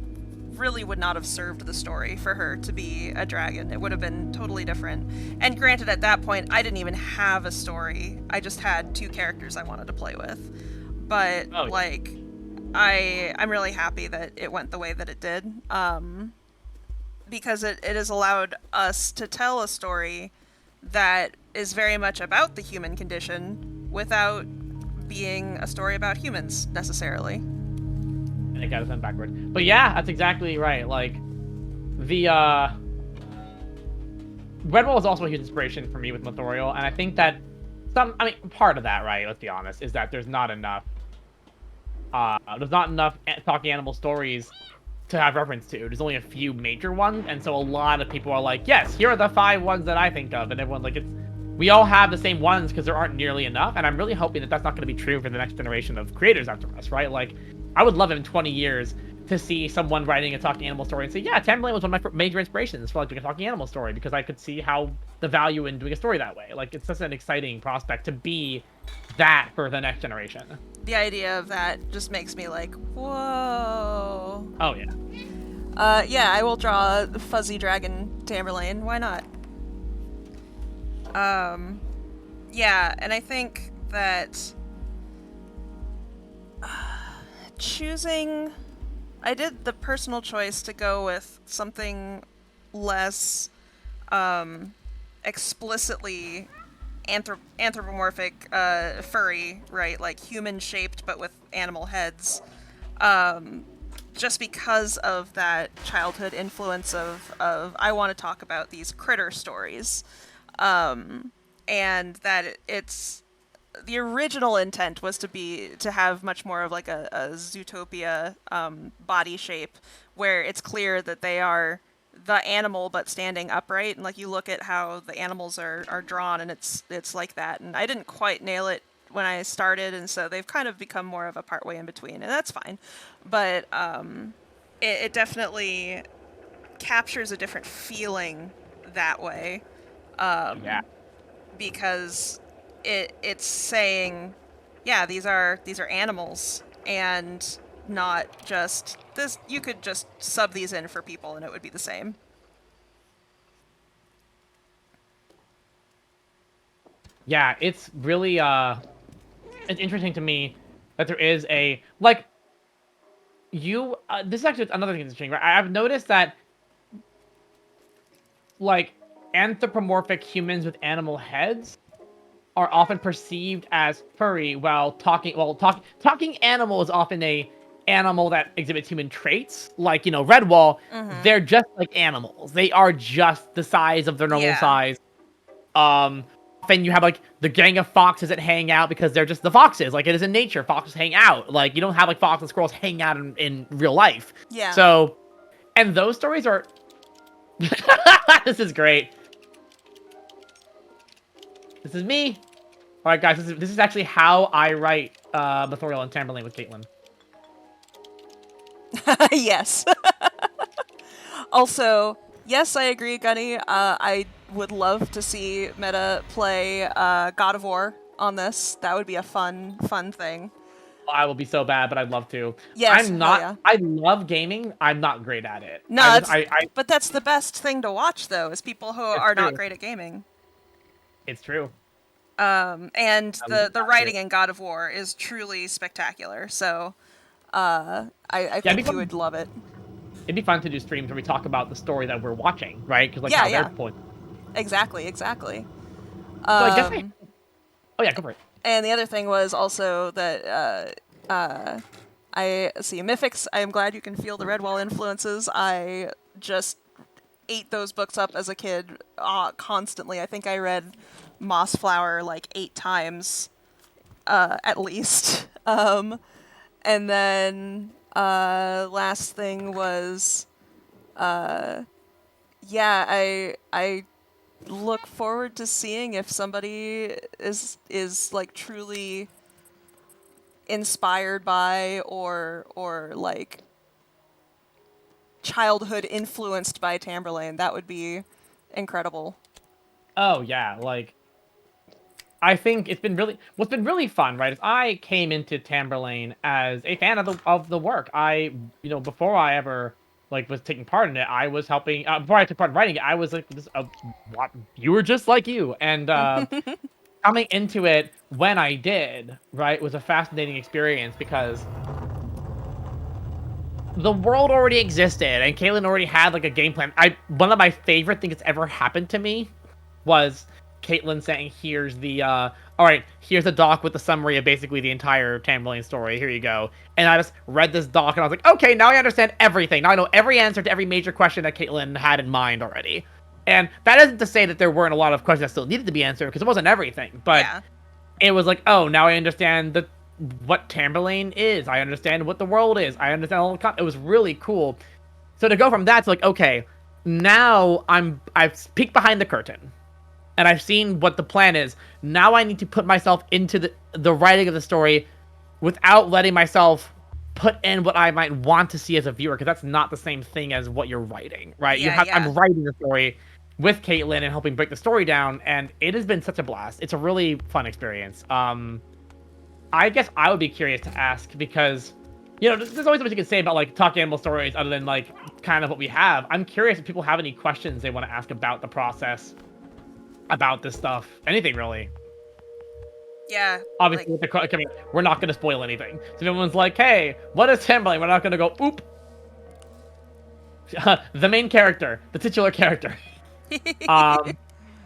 really would not have served the story for her to be a dragon. It would have been totally different. And granted, at that point, I didn't even have a story. I just had two characters I wanted to play with. But Oh, yeah. like, I'm really happy that it went the way that it did. Because it has allowed us to tell a story that is very much about the human condition without being a story about humans necessarily. And it got us sent backward. But yeah, that's exactly right. Like, the Redwall was also a huge inspiration for me with Mothorial, and I think that part of that, right, let's be honest, is that there's not enough talking animal stories to have reference to. There's only a few major ones, and so a lot of people are like, yes, here are the 5 ones that I think of, and everyone's like, we all have the same ones because there aren't nearly enough, and I'm really hoping that that's not going to be true for the next generation of creators after us, right? Like, I would love in 20 years to see someone writing a talking animal story and say, yeah, Tamberlane was one of my major inspirations for, like, doing a talking animal story, because I could see how the value in doing a story that way. Like, it's such an exciting prospect to be that for the next generation. The idea of that just makes me like, whoa. Oh, yeah. Yeah, I will draw the fuzzy dragon Tamberlane. Why not? Yeah, and I think that choosing, I did the personal choice to go with something less explicitly anthropomorphic, furry, right? Like human shaped but with animal heads. Just because of that childhood influence of I want to talk about these critter stories. And that it's the original intent was to have much more of like a Zootopia body shape, where it's clear that they are the animal but standing upright, and like you look at how the animals are drawn, and it's like that. And I didn't quite nail it when I started, and so they've kind of become more of a partway in between, and that's fine. But it definitely captures a different feeling that way. Yeah. Because it's saying, yeah, these are animals, and not just this. You could just sub these in for people, and it would be the same. Yeah, it's really it's interesting to me that there is a, like, this is actually another thing that's interesting, right? I've noticed that, like, anthropomorphic humans with animal heads are often perceived as furry, while talking animal is often a animal that exhibits human traits. Like, Redwall, they're just like animals. They are just the size of their normal size. Often you have like the gang of foxes that hang out because they're just the foxes. Like, it is in nature. Foxes hang out. Like, you don't have like foxes and squirrels hang out in real life. Yeah. So, and those stories are. This is great. This is me. All right, guys. This is actually how I write Mothorial and Tamberlane with Caitlin. Yes. Also, yes, I agree, Gunny. I would love to see Meta play God of War on this. That would be a fun thing. I will be so bad, but I'd love to. Yes, I'm not. yeah. I love gaming. I'm not great at it. No, but that's the best thing to watch, though, is people who are not great at gaming. It's true. And the writing in God of War is truly spectacular. So, I think you would love it. It'd be fun to do streams where we talk about the story that we're watching, right? Because how their point. Exactly. So I guess oh yeah, go for it. And the other thing was also that I see Mythics. I am glad you can feel the Redwall influences. I just ate those books up as a kid constantly. I think I read Mossflower like 8 times at least. And then last thing was I look forward to seeing if somebody is like truly inspired by or like childhood influenced by Tamberlane. That would be incredible. Oh yeah, like I think what's been really fun, right? Is I came into Tamberlane as a fan of the work. Before I ever was taking part in it, I was helping. Before I took part in writing it, I was like this. What you were just like you, and coming into it when I did, right, was a fascinating experience because the world already existed and Caitlin already had like a game plan. One of my favorite things that's ever happened to me was Caitlin saying, "Here's the all right, here's a doc with the summary of basically the entire Tamberlane story. Here you go." And I just read this doc and I was like, "Okay, now I understand everything. Now I know every answer to every major question that Caitlin had in mind already." And that isn't to say that there weren't a lot of questions that still needed to be answered because it wasn't everything, but it was like, "Oh, now I understand what Tamberlane is. I understand what the world is. I understand all the it was really cool." So to go from that to like, okay, now I've peeked behind the curtain. And I've seen what the plan is. Now I need to put myself into the writing of the story without letting myself put in what I might want to see as a viewer, because that's not the same thing as what you're writing, right? I'm writing the story with Caitlin and helping break the story down, and it has been such a blast. It's a really fun experience. I guess I would be curious to ask, because, there's always something you can say about, like, talk animal stories other than, like, kind of what we have. I'm curious if people have any questions they want to ask about the process, about this stuff, anything really. Yeah. Obviously, we're not going to spoil anything. So if everyone's like, "Hey, what is Tamberlane?" We're not going to go, "Oop." The main character, the titular character. Yeah,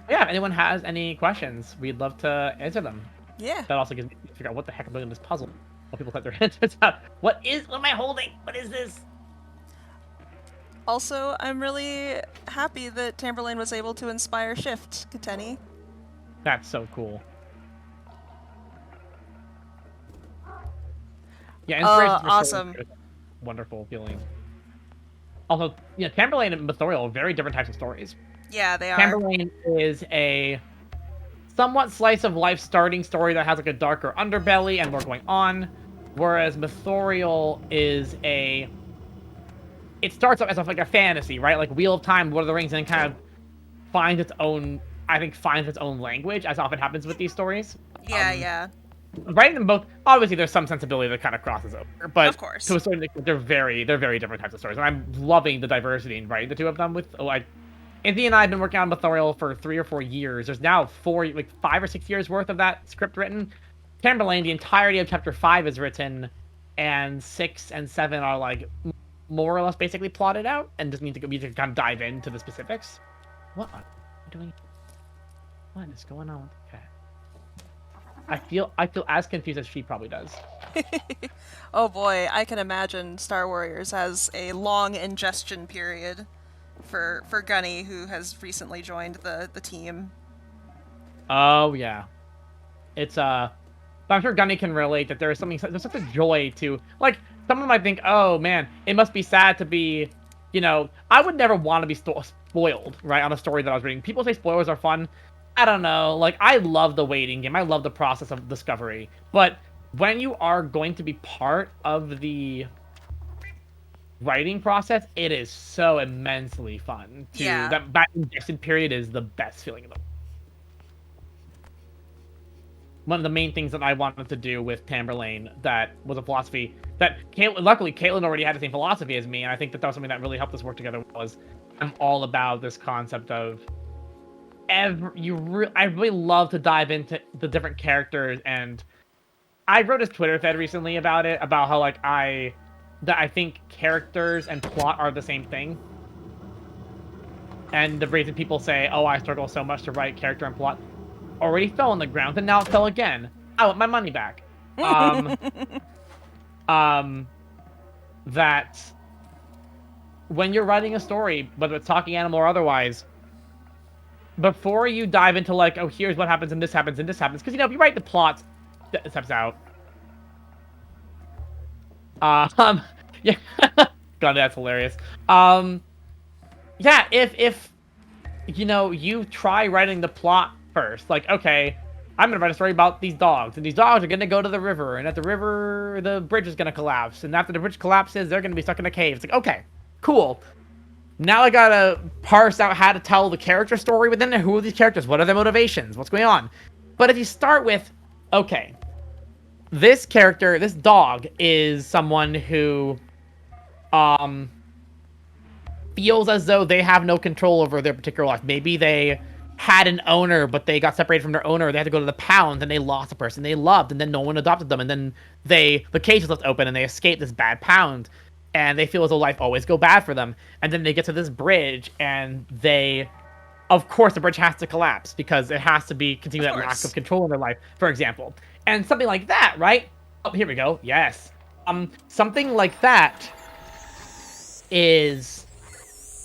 if anyone has any questions, we'd love to answer them. Yeah. That also gives me to figure out what the heck I'm doing in this puzzle. While people type their answers out. What am I holding? What is this? Also, I'm really happy that Tamberlane was able to inspire Shift, Kateni. That's so cool. Yeah, inspiration for awesome. Wonderful feeling. Also, Tamberlane and Mothorial are very different types of stories. Yeah, they are. Tamberlane is a somewhat slice of life starting story that has like a darker underbelly and more going on, whereas Mothorial is it starts off as like a fantasy, right? Like Wheel of Time, Lord of the Rings, and then kind of finds its own language, as often happens with these stories. Yeah. Writing them both, obviously there's some sensibility that kind of crosses over, but of course, to a certain extent, they're very different types of stories, and I'm loving the diversity in writing the two of them. With like, Anthony and I have been working on Mothorial for 3 or 4 years. There's now 5 or 6 years worth of that script written. Tamberlane, the entirety of chapter 5 is written, and 6 and 7 are like more or less basically plotted out, and just need to kind of dive into the specifics. What are you doing? What is going on with the cat? I feel as confused as she probably does. Oh boy, I can imagine Star Warriors has a long ingestion period for Gunny, who has recently joined the team. Oh yeah, it's but I'm sure Gunny can relate that there's such a joy to, like, someone might think, oh man, it must be sad to be, I would never want to be spoiled, right, on a story that I was reading. People say spoilers are fun. I don't know, like, I love the waiting game. I love the process of discovery. But when you are going to be part of the writing process, it is so immensely fun. That ingestion period is the best feeling in the world. One of the main things that I wanted to do with Tamberlane that was a philosophy that luckily Caitlin already had the same philosophy as me, and I think that was something that really helped us work together. Was I'm all about this concept of I really love to dive into the different characters, and I wrote a Twitter thread recently about it, about how like I think characters and plot are the same thing. And the reason people say, "Oh, I struggle so much to write character and plot," already fell on the ground, and now it fell again. I want my money back. That when you're writing a story, whether it's talking animal or otherwise, before you dive into like, oh, here's what happens and this happens and this happens, because if you write the plots, that steps out. Yeah, God, that's hilarious. Yeah, if you try writing the plot first, like, okay, I'm gonna write a story about these dogs, and these dogs are gonna go to the river, and at the river, the bridge is gonna collapse, and after the bridge collapses, they're gonna be stuck in a cave. It's like, okay, cool. Now I gotta parse out how to tell the character story within it. Who are these characters? What are their motivations? What's going on? But if you start with, okay, this character, this dog, is someone who, feels as though they have no control over their particular life. Maybe they had an owner, but they got separated from their owner. They had to go to the pound, and they lost a person they loved, and then no one adopted them, and then the cage was left open, and they escaped this bad pound, and they feel as though life always go bad for them. And then they get to this bridge, and of course, the bridge has to collapse because it has to continue that lack of control in their life, for example. And something like that, right? Oh, here we go. Yes. Something like that is,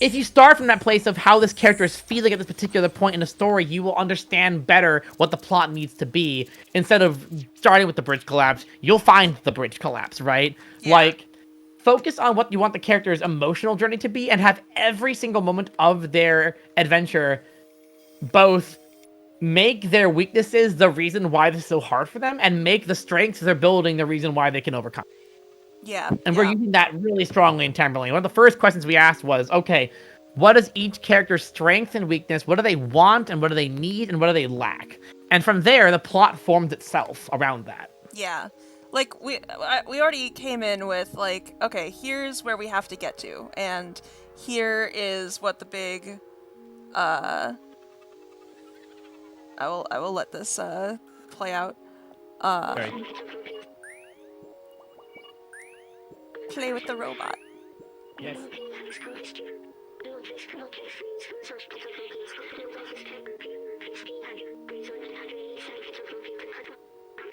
if you start from that place of how this character is feeling at this particular point in the story, you will understand better what the plot needs to be. Instead of starting with the bridge collapse, you'll find the bridge collapse, right? Yeah. Like, focus on what you want the character's emotional journey to be, and have every single moment of their adventure both make their weaknesses the reason why this is so hard for them, and make the strengths they're building the reason why they can overcome. Yeah. And we're using that really strongly in Tamberlane. One of the first questions we asked was, okay, what is each character's strength and weakness? What do they want, and what do they need, and what do they lack? And from there, the plot forms itself around that. Yeah. Like, we already came in with, like, okay, here's where we have to get to, and here is what the big, I will let this, play out. Right. Play with the robot. Yes.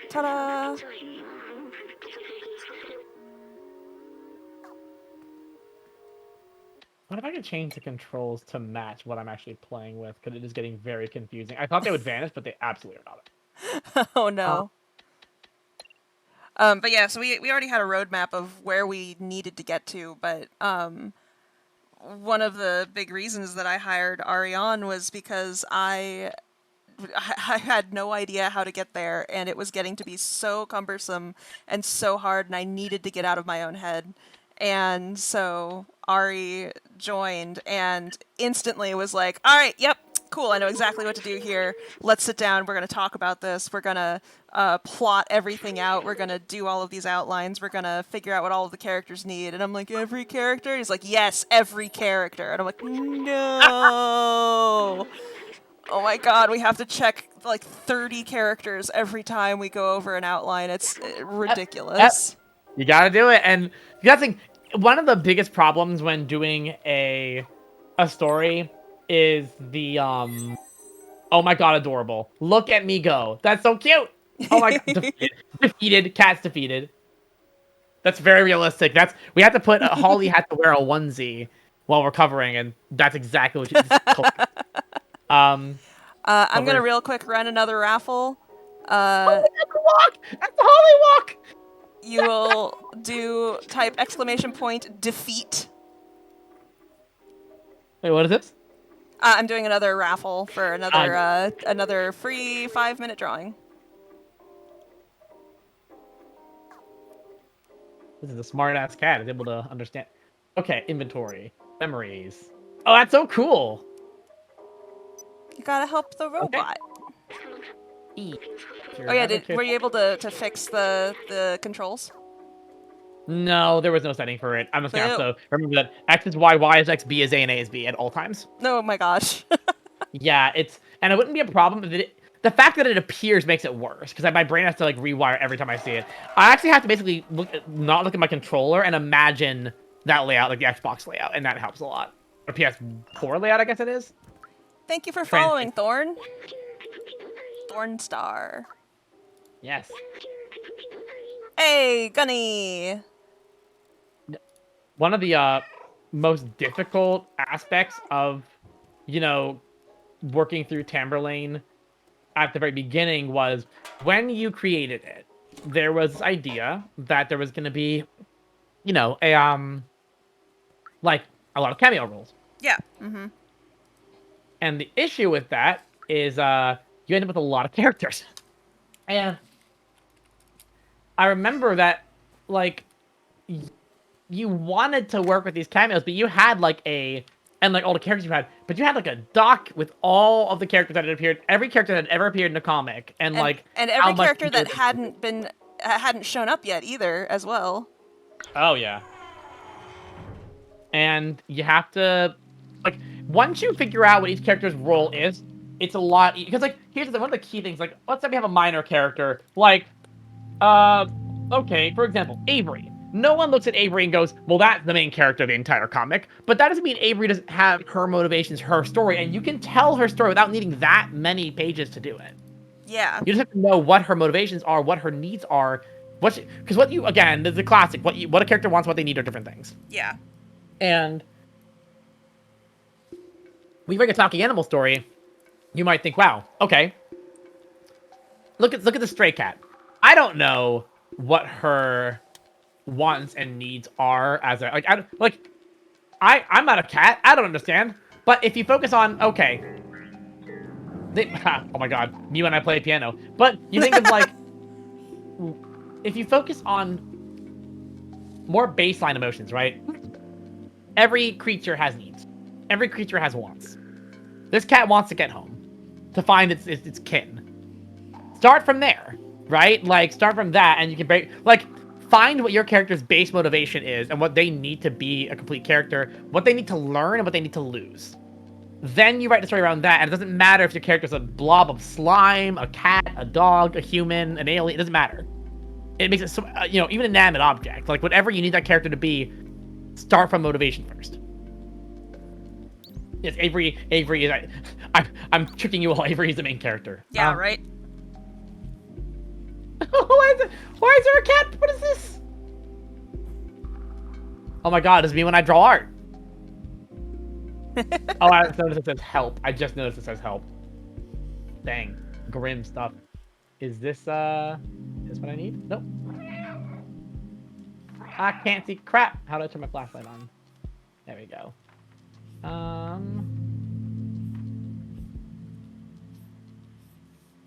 Ta-da! What if I could change the controls to match what I'm actually playing with? Because it is getting very confusing. I thought they would vanish, but they absolutely are not. Oh no. But yeah, so we already had a roadmap of where we needed to get to, but one of the big reasons that I hired Ari on was because I had no idea how to get there, and it was getting to be so cumbersome and so hard, and I needed to get out of my own head. And so Ari joined and instantly was like, all right, yep, cool, I know exactly what to do here. Let's sit down. We're going to talk about this. We're going to plot everything out. We're going to do all of these outlines. We're going to figure out what all of the characters need. And I'm like, every character? He's like, yes, every character. And I'm like, no. Oh my god, we have to check like 30 characters every time we go over an outline. It's ridiculous. You gotta do it, and you gotta think. One of the biggest problems when doing a story is the Oh my god, adorable! Look at me go. That's so cute. Oh my god, defeated. Cat's defeated. That's very realistic. We have to put Holly had to wear a onesie while we're covering, and that's exactly what she's. Um, I'm cover. gonna real quick run another raffle. Oh, that's a walk. That's a Holly walk. You will type exclamation point defeat. Wait, what is this? I'm doing another raffle for another free 5-minute drawing. This is a smart ass cat. Is able to understand. Okay, inventory, memories. Oh, that's so cool. You gotta help the robot. Okay. Oh yeah, were you able to fix the controls? No, there was no setting for it. I'm just gonna have to remember that X is Y, Y is X, B is A, and A is B at all times. Oh my gosh. Yeah, and it wouldn't be a problem if the fact that it appears makes it worse, because my brain has to like rewire every time I see it. I actually have to basically not look at my controller and imagine that layout, like the Xbox layout, and that helps a lot. Or PS4 layout, I guess it is. Thank you for following, Thorn. Thorn Star. Yes. Hey, Gunny! One of the most difficult aspects of, working through Tamberlane at the very beginning was when you created it, there was this idea that there was going to be, like a lot of cameo rules. Yeah. Mm-hmm. And the issue with that is you end up with a lot of characters. And I remember that, like, you wanted to work with these cameos, but you had, like, and, like, all the characters you had, but you had, like, a doc with all of the characters that had appeared, every character that had ever appeared in a comic, and like... And every character that hadn't shown up yet, either, as well. Oh, yeah. And you have to... Like, once you figure out what each character's role is, it's a lot... Because, like, here's one of the key things, like, let's say we have a minor character, like, okay, for example, Avery. No one looks at Avery and goes, well, that's the main character of the entire comic. But that doesn't mean Avery doesn't have her motivations, her story, and you can tell her story without needing that many pages to do it. Yeah. You just have to know what her motivations are, what her needs are, because again, there's the classic, what a character wants, what they need are different things. Yeah. And when you bring a talking animal story, you might think, wow, okay. Look at the stray cat. I don't know what her wants and needs are as a I'm not a cat. I don't understand. But if you focus on oh my god, me when I play piano. But you think of like if you focus on more baseline emotions, right? Every creature has needs. Every creature has wants. This cat wants to get home to find its kin. Start from there, right? Like start from that, and you can find what your character's base motivation is and what they need to be a complete character, what they need to learn and what they need to lose. Then you write the story around that, and it doesn't matter if your character's a blob of slime, a cat, a dog, a human, an alien. It doesn't matter. It makes it so, even an inanimate object, like whatever you need that character to be, start from motivation first. Yes, Avery is. I'm tricking you all. Avery is the main character. Yeah, right. Why is there a cat? What is this? Oh my god, it's me when I draw art. Oh, I just noticed it says help. I just noticed it says help. Dang. Grim stuff. Is this what I need? Nope. I can't see crap. How do I turn my flashlight on? There we go.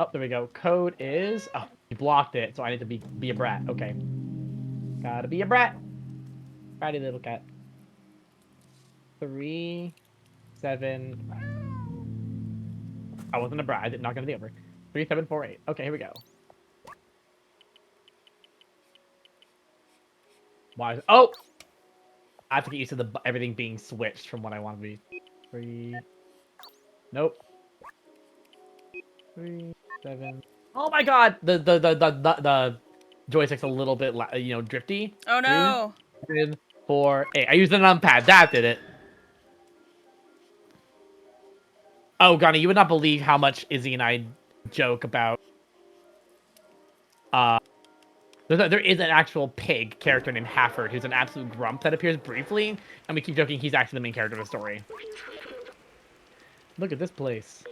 Oh, there we go. Code is... Oh, you blocked it, so I need to be a brat. Okay. Gotta be a brat. Bratty little cat. 3, 7... I wasn't a brat. I did not get the over. 3, 7, 4, 8. Okay, here we go. Why? Oh! I have to get used to everything being switched from what I want to be. 3... Nope. 3, 7... Oh my god! The joystick's a little bit, drifty. Oh no! 7, 4, 8. I used the numpad. That did it. Oh, Gunny, you would not believe how much Izzy and I joke about. There is an actual pig character named Hafford who's an absolute grump that appears briefly, and we keep joking he's actually the main character of the story. Look at this place.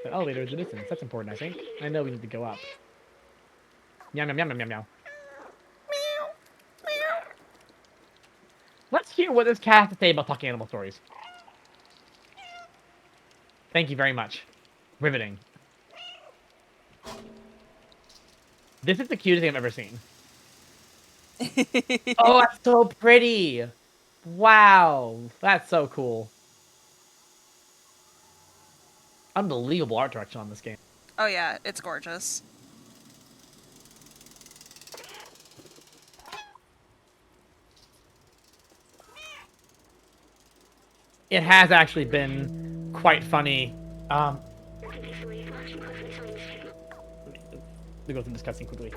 The elevator is in the distance. That's important, I think. I know we need to go up. Meow, meow, meow, meow, meow, meow. Let's hear what this cat has to say about talking animal stories. Thank you very much. Riveting. This is the cutest thing I've ever seen. Oh, that's so pretty. Wow. That's so cool. Unbelievable art direction on this game. Oh yeah, it's gorgeous. It has actually been quite funny. Let me go through this cutscene quickly.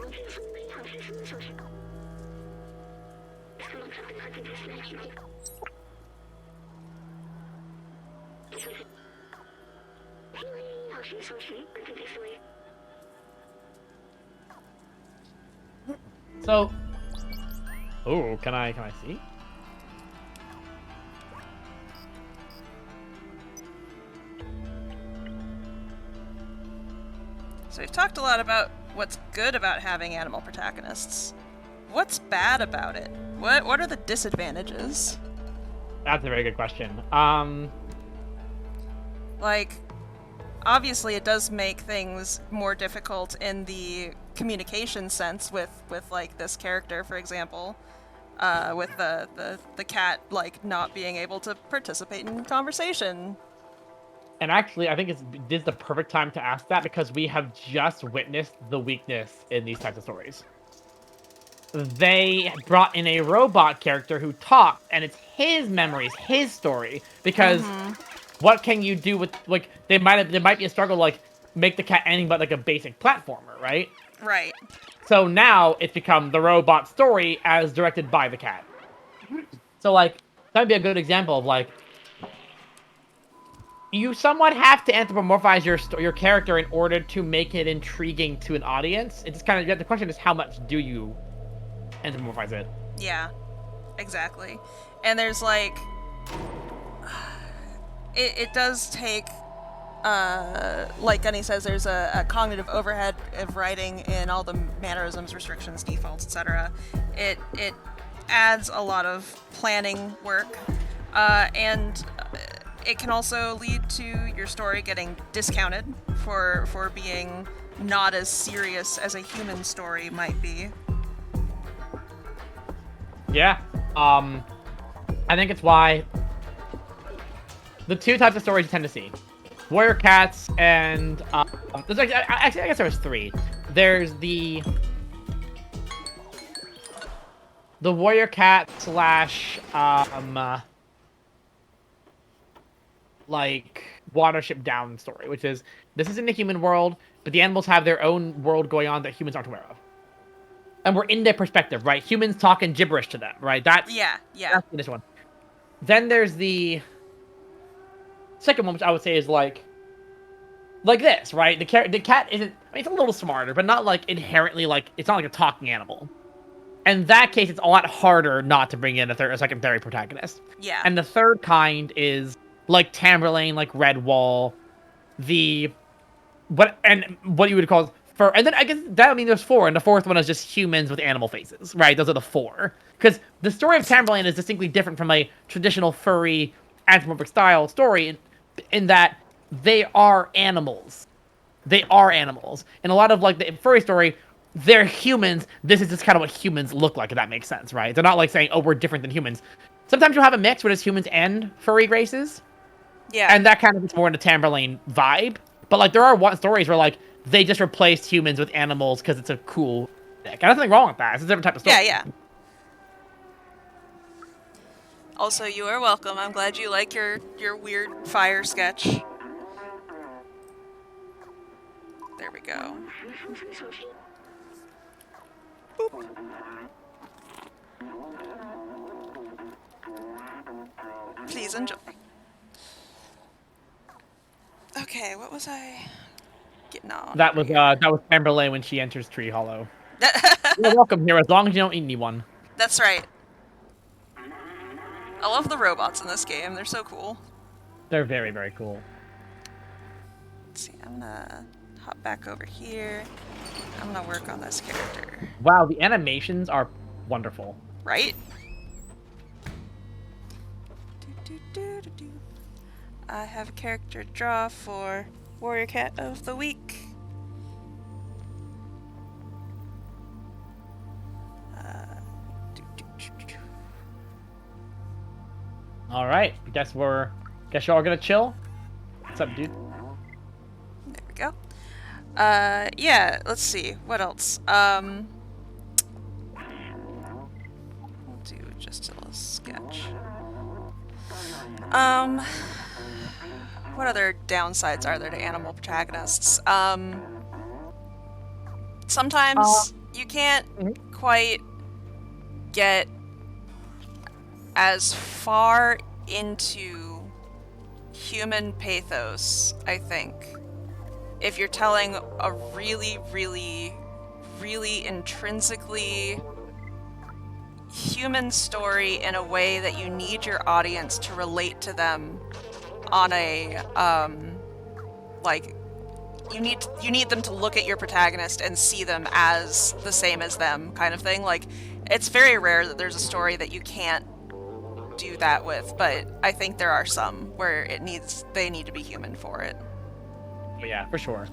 So, oh, can I see? So we've talked a lot about what's good about having animal protagonists. What's bad about it? What are the disadvantages? That's a very good question. Like, obviously it does make things more difficult in the communication sense with like this character, for example, with the cat like not being able to participate in conversation. And actually, I think this is the perfect time to ask that because we have just witnessed the weakness in these types of stories. They brought in a robot character who talks, and it's his memories, his story. Because what can you do with, like, there might be a struggle, like, make the cat anything but like a basic platformer, right? Right. So now it's become the robot story as directed by the cat. So like that would be a good example of like you somewhat have to anthropomorphize your character in order to make it intriguing to an audience. It's kind of the question is how much do you anthropomorphize it? Yeah, exactly. And there's like it does take like Gunny says, there's a cognitive overhead of writing in all the mannerisms, restrictions, defaults, etc. It adds a lot of planning work, and it can also lead to your story getting discounted for being not as serious as a human story might be. Yeah, I think it's why the two types of stories you tend to see. Warrior cats and there's actually I guess there was three. There's the warrior cat slash like Watership Down story, which is this is in the human world, but the animals have their own world going on that humans aren't aware of, and we're in their perspective, right? Humans talking gibberish to them, right? That's this one. Then there's the second one, which I would say is like this, right? The cat isn't. I mean, it's a little smarter, but not like inherently like it's not like a talking animal. In that case, it's a lot harder not to bring in a secondary protagonist. Yeah. And the third kind is like Tamerlane, like Redwall, what you would call and then I guess that means there's four, and the fourth one is just humans with animal faces, right? Those are the four. Because the story of Tamerlane is distinctly different from a traditional furry anthropomorphic style story in that they are animals. They are animals. And a lot of like the furry story, they're humans. This is just kind of what humans look like, if that makes sense, right? They're not like saying, oh, we're different than humans. Sometimes you'll have a mix where it's humans and furry races. Yeah. And that kind of is more in the Tamerlane vibe. But like there are stories where like they just replaced humans with animals because it's a cool thing. And nothing wrong with that. It's a different type of story. Yeah. Also, you are welcome. I'm glad you like your weird fire sketch. There we go. Boop. Please enjoy. Okay, what was I getting on? That was Amberlay when she enters Treehollow. You're welcome here as long as you don't eat anyone. That's right. I love the robots in this game. They're so cool. They're very, very cool. Let's see, I'm gonna hop back over here. I'm gonna work on this character. Wow, the animations are wonderful. Right? I have a character draw for Warrior Cat of the Week. All right, guess you're all gonna chill. What's up, dude? There we go. Yeah, let's see. What else? We'll do just a little sketch. What other downsides are there to animal protagonists? Sometimes you can't quite get as far into human pathos, I think, if you're telling a really, really, really intrinsically human story in a way that you need your audience to relate to them on a, like, you need them to look at your protagonist and see them as the same as them, kind of thing. Like, it's very rare that there's a story that you can't do that with, but I think there are some where they need to be human for it. Yeah, for sure.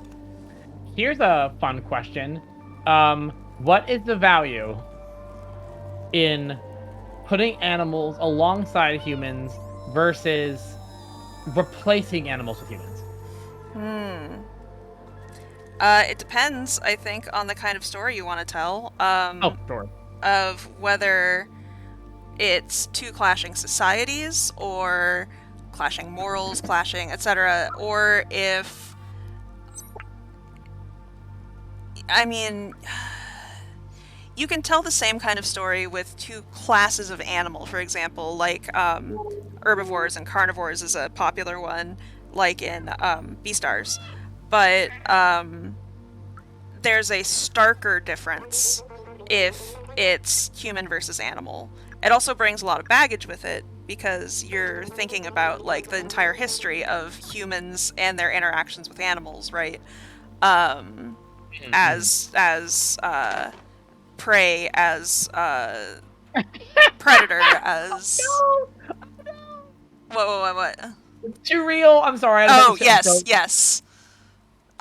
Here's a fun question. What is the value in putting animals alongside humans versus replacing animals with humans? It depends, I think, on the kind of story you want to tell. Sure. Of whether it's two clashing societies or clashing morals, clashing, etc., or if, I mean, you can tell the same kind of story with two classes of animal, for example, like herbivores and carnivores is a popular one, like in Beastars. But there's a starker difference if it's human versus animal. It also brings a lot of baggage with it because you're thinking about like the entire history of humans and their interactions with animals, right? As prey, as predator, as what? It's too real. I'm sorry. Oh yes.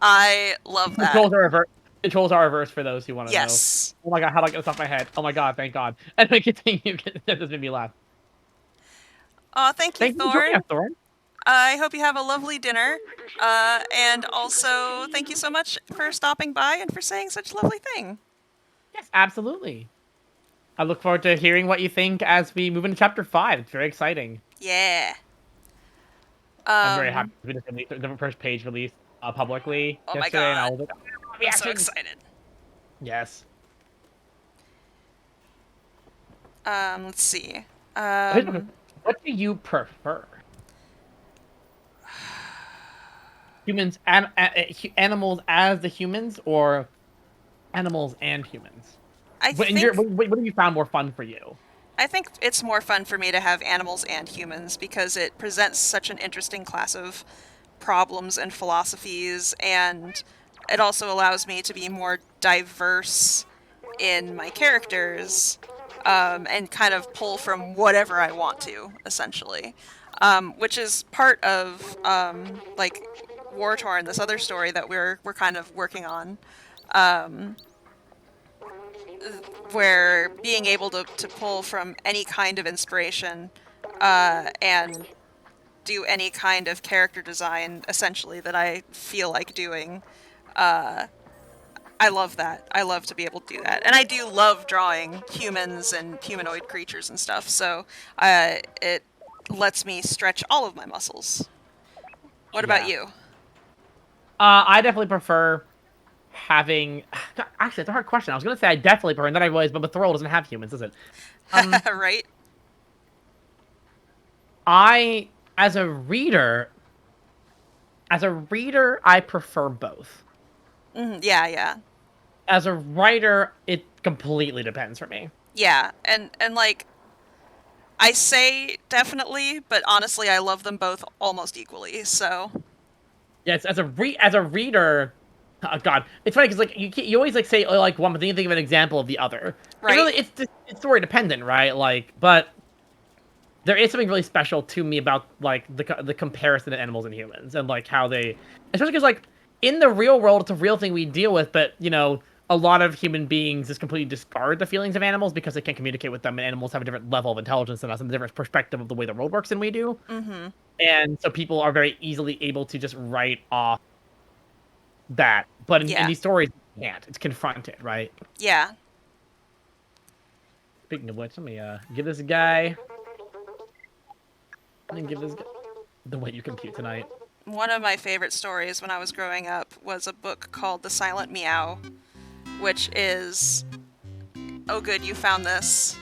I love that. Controls are reversed for those who want to know. Oh my god, how do I get this off my head? Oh my god, thank god. And then continue. That just made me laugh. Thank you, Thorn. I hope you have a lovely dinner. And also, thank you so much for stopping by and for saying such a lovely thing. Yes, absolutely. I look forward to hearing what you think as we move into Chapter 5. It's very exciting. Yeah. I'm very happy we just released the first page released publicly yesterday. My god. And I was like, I'm so excited. Yes. Let's see. What do you prefer? Humans and animals as the humans, or animals and humans? What have you found more fun for you? I think it's more fun for me to have animals and humans because it presents such an interesting class of problems and philosophies, and it also allows me to be more diverse in my characters, and kind of pull from whatever I want to, essentially. Which is part of like War Torn, this other story that we're kind of working on, where being able to pull from any kind of inspiration and do any kind of character design, essentially, that I feel like doing. I love that. I love to be able to do that. And I do love drawing humans and humanoid creatures and stuff, so it lets me stretch all of my muscles. What about you? I definitely prefer having actually it's a hard question. I was gonna say I definitely prefer, and then I realized, but Mothorial doesn't have humans, does it? Right? I as a reader, I prefer both. Yeah, yeah. As a writer, it completely depends for me. Yeah, and like I say definitely, but honestly I love them both almost equally. So, Yes, as a reader, oh God, it's funny because like you always like say, oh, like one, but then you think of an example of the other. It right? really it's story dependent, right? Like, but there is something really special to me about like the comparison of animals and humans and like how they, especially because like in the real world it's a real thing we deal with, but you know a lot of human beings just completely discard the feelings of animals because they can't communicate with them, and animals have a different level of intelligence than us and a different perspective of the way the world works than we do, Mm-hmm. and so people are very easily able to just write off that. But in Yeah. these stories, you can't. It's confronted, right? Yeah. Speaking of which, let me give this guy. Let me give this guy the way you compute tonight. One of my favorite stories when I was growing up was a book called The Silent Meow, which is, oh good, you found this.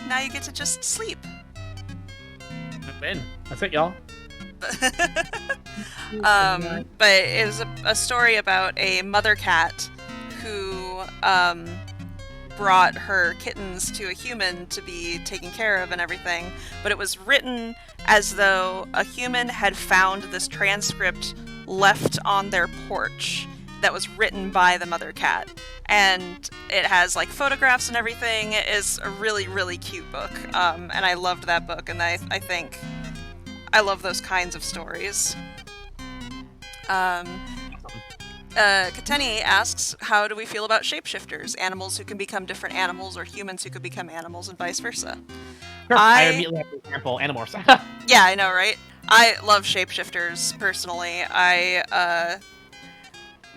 Now you get to just sleep. I win. That's it, y'all. But it was a story about a mother cat who brought her kittens to a human to be taken care of and everything. But it was written as though a human had found this transcript left on their porch that was written by the mother cat. And it has like photographs and everything. It is a really, really cute book. And I loved that book, and I think I love those kinds of stories. Kateni asks, how do we feel about shapeshifters? Animals who can become different animals, or humans who could become animals, and vice versa. Sure. I immediately have an example, Animorphs. Yeah, I know, right? I love shapeshifters personally.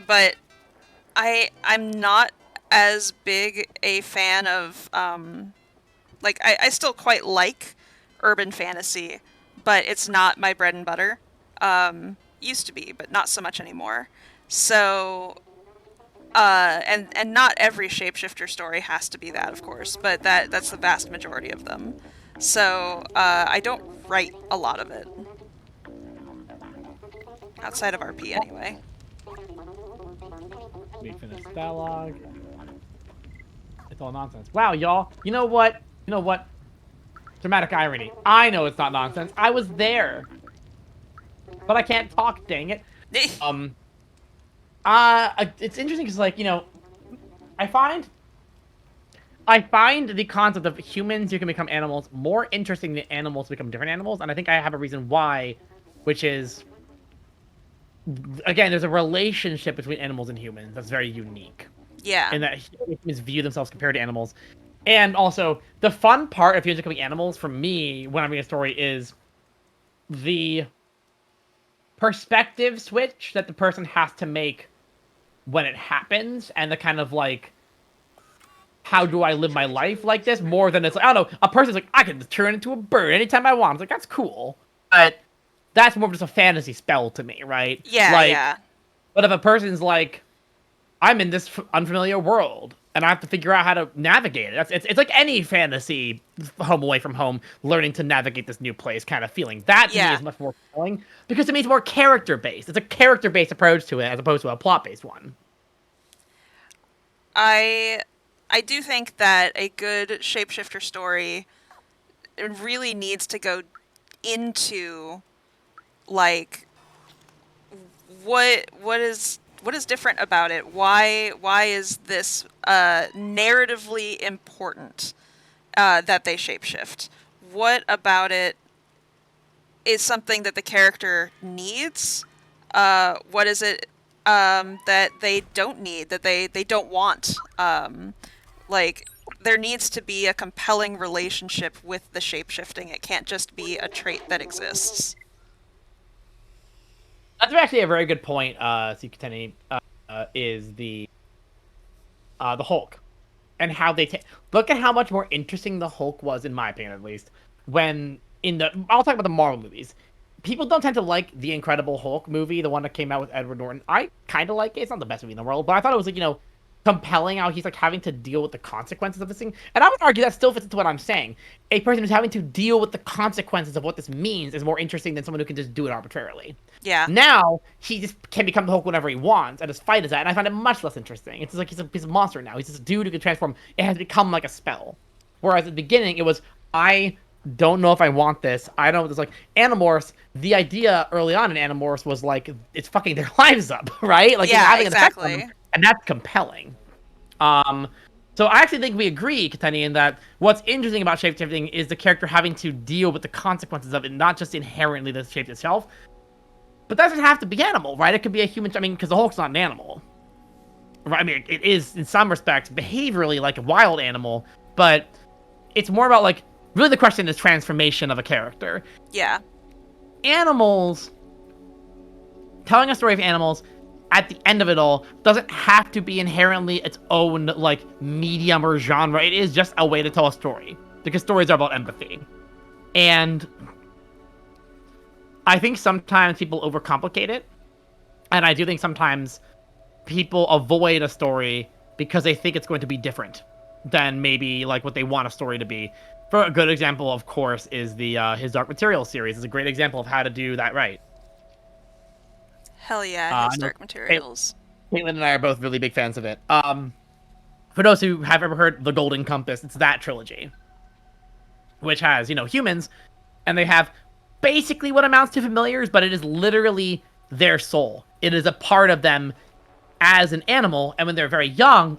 But I'm not as big a fan of like I still quite like urban fantasy, but it's not my bread and butter. Used to be, but not so much anymore. So, and not every shapeshifter story has to be that, of course, but that's the vast majority of them. So, I don't write a lot of it. Outside of RP, anyway. We finish dialogue. It's all nonsense. Wow, y'all. You know what? You know what? Dramatic irony. I know it's not nonsense. I was there. But I can't talk, dang it. It's interesting because, like, you know, I find the concept of humans who can become animals more interesting than animals become different animals, and I think I have a reason why, which is, again, there's a relationship between animals and humans that's very unique. Yeah. And that humans view themselves compared to animals. And also, the fun part of humans becoming animals, for me, when I'm reading a story, is the perspective switch that the person has to make when it happens, and the kind of, like, how do I live my life like this, more than it's like, I don't know, a person's like, I can turn into a bird anytime I want. It's like, that's cool. But that's more of just a fantasy spell to me, right? Yeah, like, yeah. But if a person's like, I'm in this unfamiliar world, and I have to figure out how to navigate it. It's like any fantasy home away from home, learning to navigate this new place kind of feeling. That to me is much more compelling, because to me it's more character-based. It's a character-based approach to it as opposed to a plot-based one. I do think that a good shapeshifter story really needs to go into like what is different about it? Why is this narratively important that they shapeshift? What about it is something that the character needs? What is it that they don't need, that they don't want? Like, there needs to be a compelling relationship with the shapeshifting. It can't just be a trait that exists. That's actually a very good point, Sikateni, is the Hulk. And how they look at how much more interesting the Hulk was, in my opinion at least, when in the I'll talk about the Marvel movies. people don't tend to like the Incredible Hulk movie, the one that came out with Edward Norton. I kind of like it. It's not the best movie in the world, but I thought it was like, compelling how he's like having to deal with the consequences of this thing. And I would argue that still fits into what I'm saying. A person who's having to deal with the consequences of what this means is more interesting than someone who can just do it arbitrarily. Yeah. Now he just can become the Hulk whenever he wants, and his fight is that, and I find it much less interesting. It's like he's a monster now. He's this dude who can transform. It has become like a spell. Whereas at the beginning it was, I don't know if I want this. I don't. It's like Animorphs. The idea early on in Animorphs was like it's fucking their lives up, right? Like it's having an effect on them, and that's compelling. So I actually think we agree, Caytlin, in that what's interesting about shapeshifting is the character having to deal with the consequences of it, not just inherently the shape itself. But that doesn't have to be animal, right? It could be a human. I mean, because the Hulk's not an animal, right? I mean, it is in some respects behaviorally like a wild animal, but it's more about like really the question is transformation of a character. Yeah. Animals, telling a story of animals at the end of it all doesn't have to be inherently its own like medium or genre. It is just a way to tell a story because stories are about empathy. And I think sometimes people overcomplicate it. And I do think sometimes people avoid a story because they think it's going to be different than maybe like what they want a story to be. For a good example, of course, is the his Dark Materials series. It's a great example of how to do that right. Hell yeah, his Dark Materials. Caitlin and I are both really big fans of it. For those who have ever heard The Golden Compass, it's that trilogy, which has, humans, and they have basically what amounts to familiars, but it is literally their soul. It is a part of them as an animal, and when they're very young,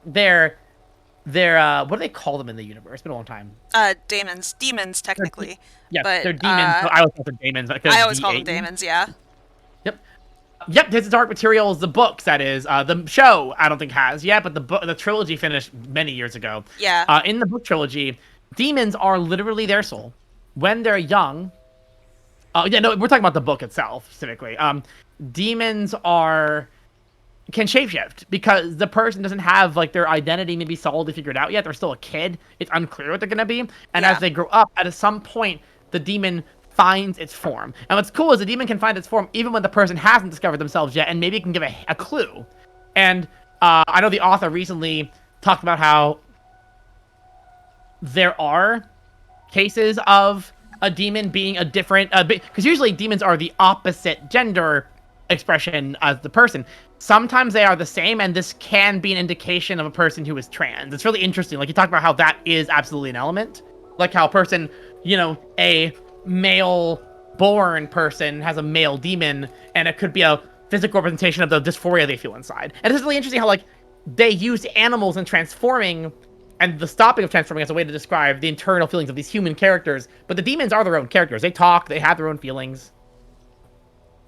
they're what do they call them in the universe? It's been a long time. Demons technically. Yeah, they're demons. I always call them demons. I always call them demons. Yeah. Yep. This is Dark Materials, the books. That is the show. I don't think has yet, but the trilogy finished many years ago. Yeah. In the book trilogy, demons are literally their soul when they're young. We're talking about the book itself specifically. Demons can shapeshift because the person doesn't have like their identity maybe solidly figured out yet. They're still a kid. It's unclear what they're gonna be. And as they grow up, at some point, the demon finds its form. And what's cool is the demon can find its form even when the person hasn't discovered themselves yet, and maybe it can give a clue. And I know the author recently talked about how there are cases of a demon being a different, because usually demons are the opposite gender expression as the person. Sometimes they are the same, and this can be an indication of a person who is trans. It's really interesting. Like, you talk about how that is absolutely an element. Like how a person, a male-born person has a male demon, and it could be a physical representation of the dysphoria they feel inside. And it's really interesting how, like, they use animals in transforming, and the stopping of transforming as a way to describe the internal feelings of these human characters. But the demons are their own characters. They talk, they have their own feelings.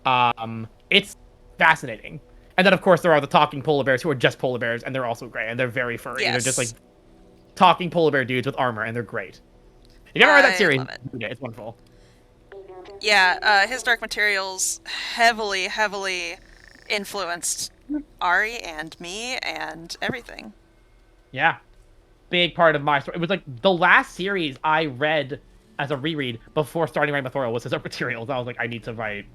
It's fascinating. And then, of course, there are the talking polar bears who are just polar bears, and they're also great, and they're very furry. Yes. They're just, like, talking polar bear dudes with armor, and they're great. If you ever read that series, it's wonderful. Yeah, his Dark Materials heavily, heavily influenced Ari and me and everything. Yeah. Big part of my story. It was, like, the last series I read as a reread before starting writing Mothorial was his Dark Materials. I was like, I need to write.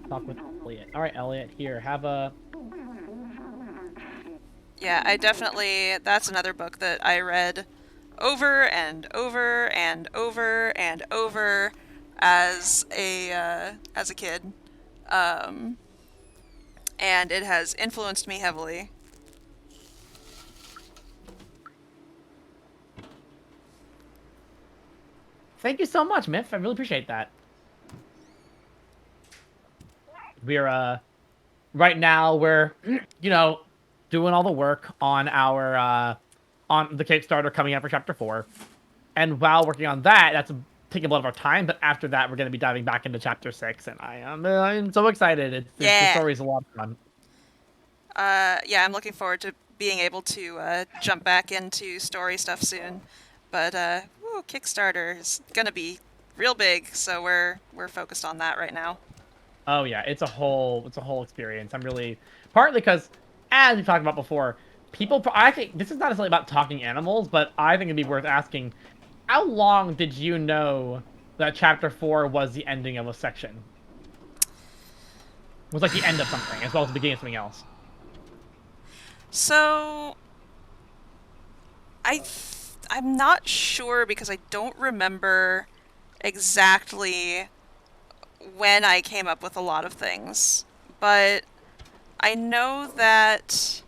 Talk with Elliot. All right, Elliot, here, have a... Yeah, that's another book that I read over and over and over and over as a kid. And it has influenced me heavily. Thank you so much, Miff. I really appreciate that. We're, right now, we're, doing all the work on our, on the Kickstarter coming out for Chapter 4. And while working on that, that's taking a lot of our time, but after that, we're going to be diving back into Chapter 6, and I'm so excited. The story's a lot of fun. I'm looking forward to being able to jump back into story stuff soon. But, Kickstarter is going to be real big, so we're focused on that right now. Oh yeah, it's a whole experience. I'm really, partly because, as we've talked about before, I think this is not necessarily about talking animals, but I think it'd be worth asking, how long did you know that chapter 4 was the ending of a section? Was like the end of something as well as the beginning of something else. So I'm not sure because I don't remember exactly when I came up with a lot of things, but I know that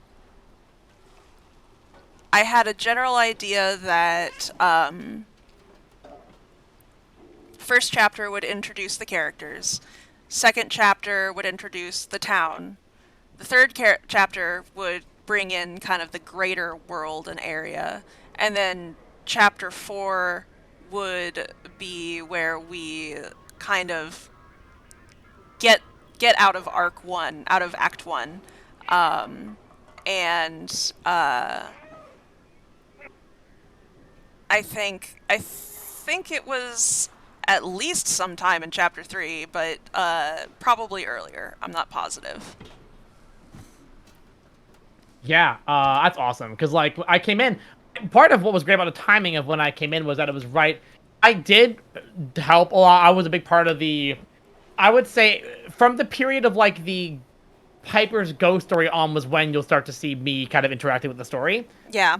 I had a general idea that first chapter would introduce the characters, second chapter would introduce the town, the third chapter would bring in kind of the greater world and area, and then chapter 4 would be where we kind of get out of arc 1, out of act 1. And I think it was at least sometime in chapter 3, but probably earlier. I'm not positive. Yeah, that's awesome. Because like I came in, part of what was great about the timing of when I came in was that it was right. I did help a lot. I was a big part of the, I would say, from the period of like the Piper's ghost story on was when you'll start to see me kind of interacting with the story. Yeah.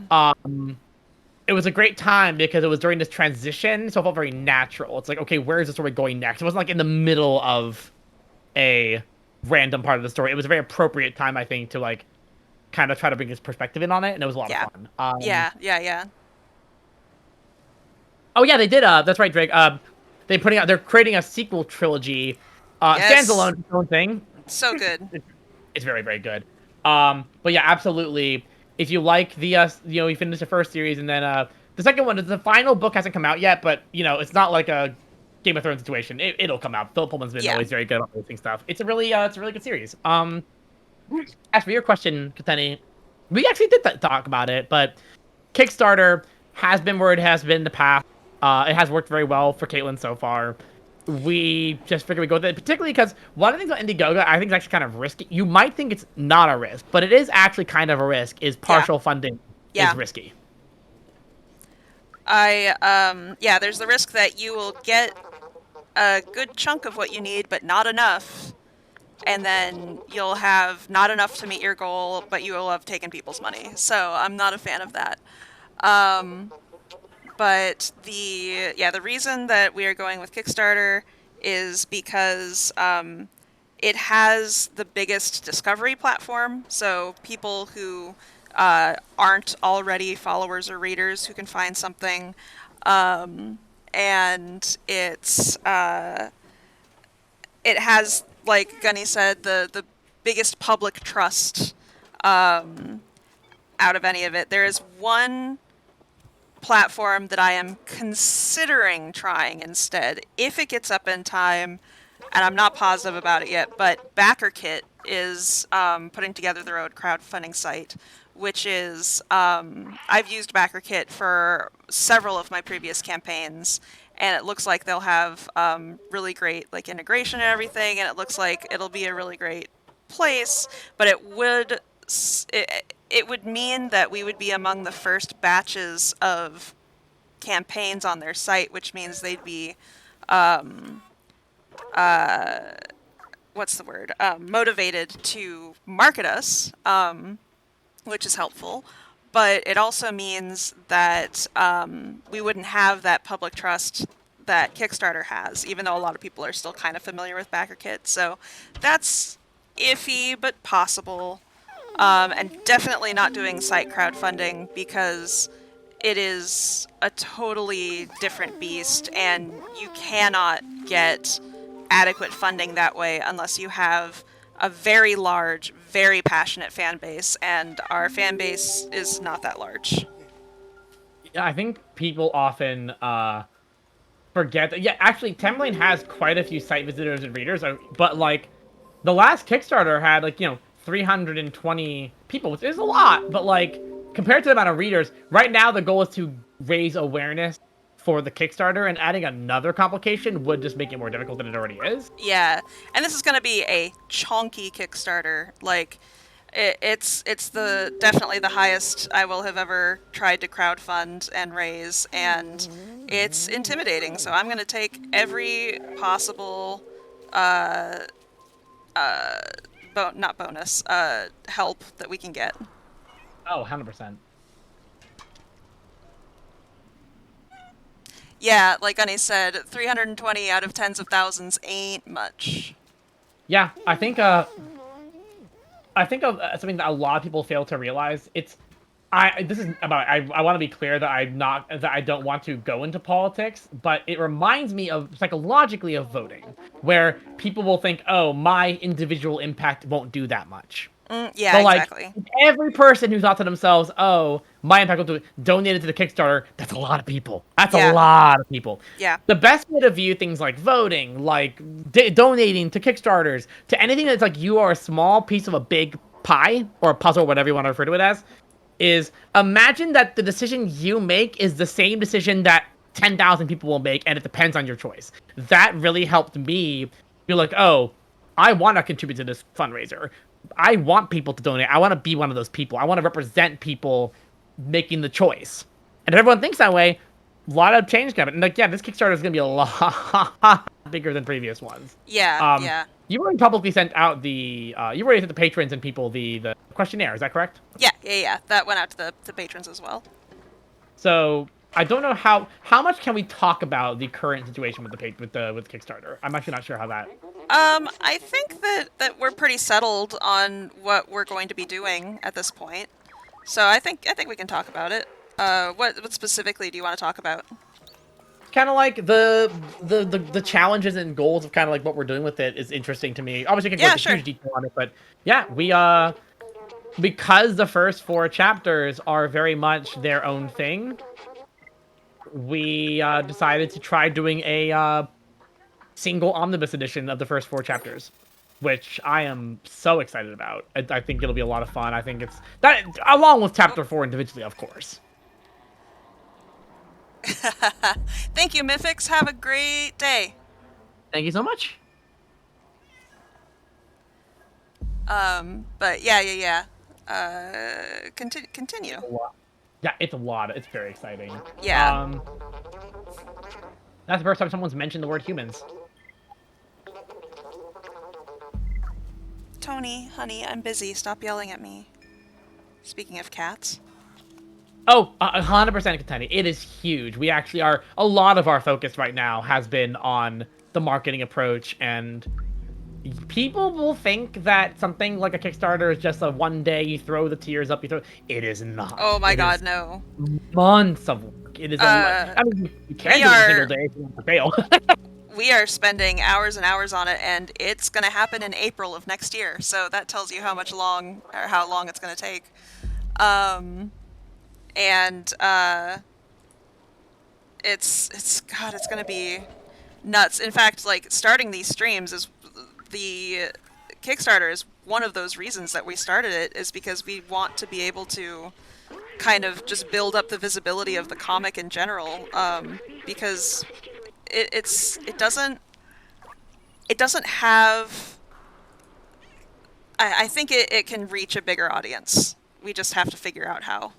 It was a great time because it was during this transition, so it felt very natural. It's like, okay, where is the story going next? It wasn't like in the middle of a random part of the story. It was a very appropriate time, I think, to like kind of try to bring his perspective in on it, and it was a lot of Yeah. fun. Yeah. Oh yeah, they did. That's right, Drake. They're creating a sequel trilogy, Yes. standalone its own thing. So good. It's very, very good. But yeah, absolutely. If you like the, you finish the first series, and then the second one, the final book hasn't come out yet, but it's not like a Game of Thrones situation. It'll come out. Philip Pullman's been Yeah. always very good about releasing stuff. It's a really good series. As for your question, Kateni, we actually did talk about it, but Kickstarter has been where it has been in the past. It has worked very well for Caitlin so far. We just figured we go with it, particularly because one of the things about Indiegogo I think is actually kind of risky. You might think it's not a risk, but it is actually kind of a risk. Is Yeah. partial funding is Yeah. risky. Yeah, there's the risk that you will get a good chunk of what you need, but not enough. And then you'll have not enough to meet your goal, but you will have taken people's money. So I'm not a fan of that. Um, but the reason that we are going with Kickstarter is because it has the biggest discovery platform. So people who aren't already followers or readers who can find something, and it has, like Gunny said, the biggest public trust out of any of it. There is one platform that I am considering trying instead, if it gets up in time, and I'm not positive about it yet, but BackerKit is putting together their own crowdfunding site, which is, I've used BackerKit for several of my previous campaigns, and it looks like they'll have really great like integration and everything, and it looks like it'll be a really great place, but it would mean that we would be among the first batches of campaigns on their site, which means they'd be what's the word? Motivated to market us, which is helpful. But it also means that we wouldn't have that public trust that Kickstarter has, even though a lot of people are still kind of familiar with BackerKit. So that's iffy, but possible. And definitely not doing site crowdfunding because it is a totally different beast, and you cannot get adequate funding that way unless you have a very large, very passionate fan base, and our fan base is not that large. Yeah, I think people often forget that. Yeah, actually, Temlane has quite a few site visitors and readers, but like the last Kickstarter had like 320 people, which is a lot, but like compared to the amount of readers, right now the goal is to raise awareness for the Kickstarter, and adding another complication would just make it more difficult than it already is. Yeah, and this is going to be a chonky Kickstarter. Like, it's the definitely the highest I will have ever tried to crowdfund and raise, and it's intimidating. So I'm going to take every possible, not bonus, help that we can get. Oh, 100%. Yeah, like Gunny said, 320 out of tens of thousands ain't much. Yeah, I think something that a lot of people fail to realize. This is about. I want to be clear that I don't want to go into politics, but it reminds me of psychologically of voting, where people will think, oh, my individual impact won't do that much. Yeah, But like exactly. every person who thought to themselves, "Oh, my impact will do it," donated to the Kickstarter. That's a lot of people. That's a lot of people. Yeah. The best way to view things like voting, like donating to Kickstarters, to anything that's like you are a small piece of a big pie or a puzzle, whatever you want to refer to it as, is imagine that the decision you make is the same decision that 10,000 people will make, and it depends on your choice. That really helped me be like, oh, I want to contribute to this fundraiser. I want people to donate. I want to be one of those people. I want to represent people making the choice. And if everyone thinks that way, a lot of change can happen. And like, yeah, this Kickstarter is going to be a lot bigger than previous ones. Yeah. You already publicly sent out you already sent the patrons and people the questionnaire. Is that correct? Yeah. That went out to the patrons as well. So I don't know how much can we talk about the current situation with the Kickstarter. I'm actually not sure how that. I think that we're pretty settled on what we're going to be doing at this point. So I think we can talk about it. What specifically do you want to talk about? Kind of like the challenges and goals of kind of like what we're doing with it is interesting to me. Obviously, I can go into huge detail on it, but yeah, we because the first 4 chapters are very much their own thing, we decided to try doing a single omnibus edition of the first 4 chapters, which I am so excited about. I think it'll be a lot of fun. I think it's that, along with chapter 4 individually, of course. Thank you, Mythix. Have a great day. Thank you so much. But yeah. Continue. Yeah, it's a lot. It's very exciting. Yeah. That's the first time someone's mentioned the word humans. Tony, honey, I'm busy. Stop yelling at me. Speaking of cats. Oh, 100% contending. It is huge. We actually are. A lot of our focus right now has been on the marketing approach, and people will think that something like a Kickstarter is just a one day you throw the tiers up. It is not. Oh my god, no. Months of work. It is. I mean, you can do it a single day if you want to fail. We are spending hours and hours on it, and it's going to happen in April of next year. So that tells you how long it's going to take. It's going to be nuts. In fact, like, starting these streams is the Kickstarter is one of those reasons that we started it, is because we want to be able to kind of just build up the visibility of the comic in general, because it doesn't have. I think it can reach a bigger audience. We just have to figure out how.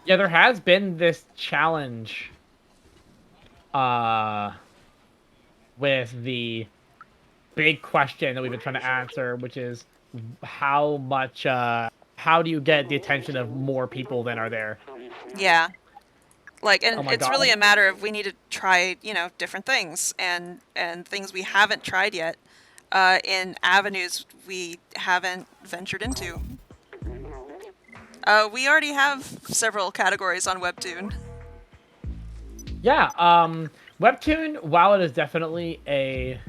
Yeah, there has been this challenge with the big question that we've been trying to answer, which is how do you get the attention of more people than are there? Yeah. Like, and it's really a matter of we need to try, different things and things we haven't tried yet, in avenues we haven't ventured into. We already have several categories on Webtoon. Yeah, Webtoon, while it is definitely a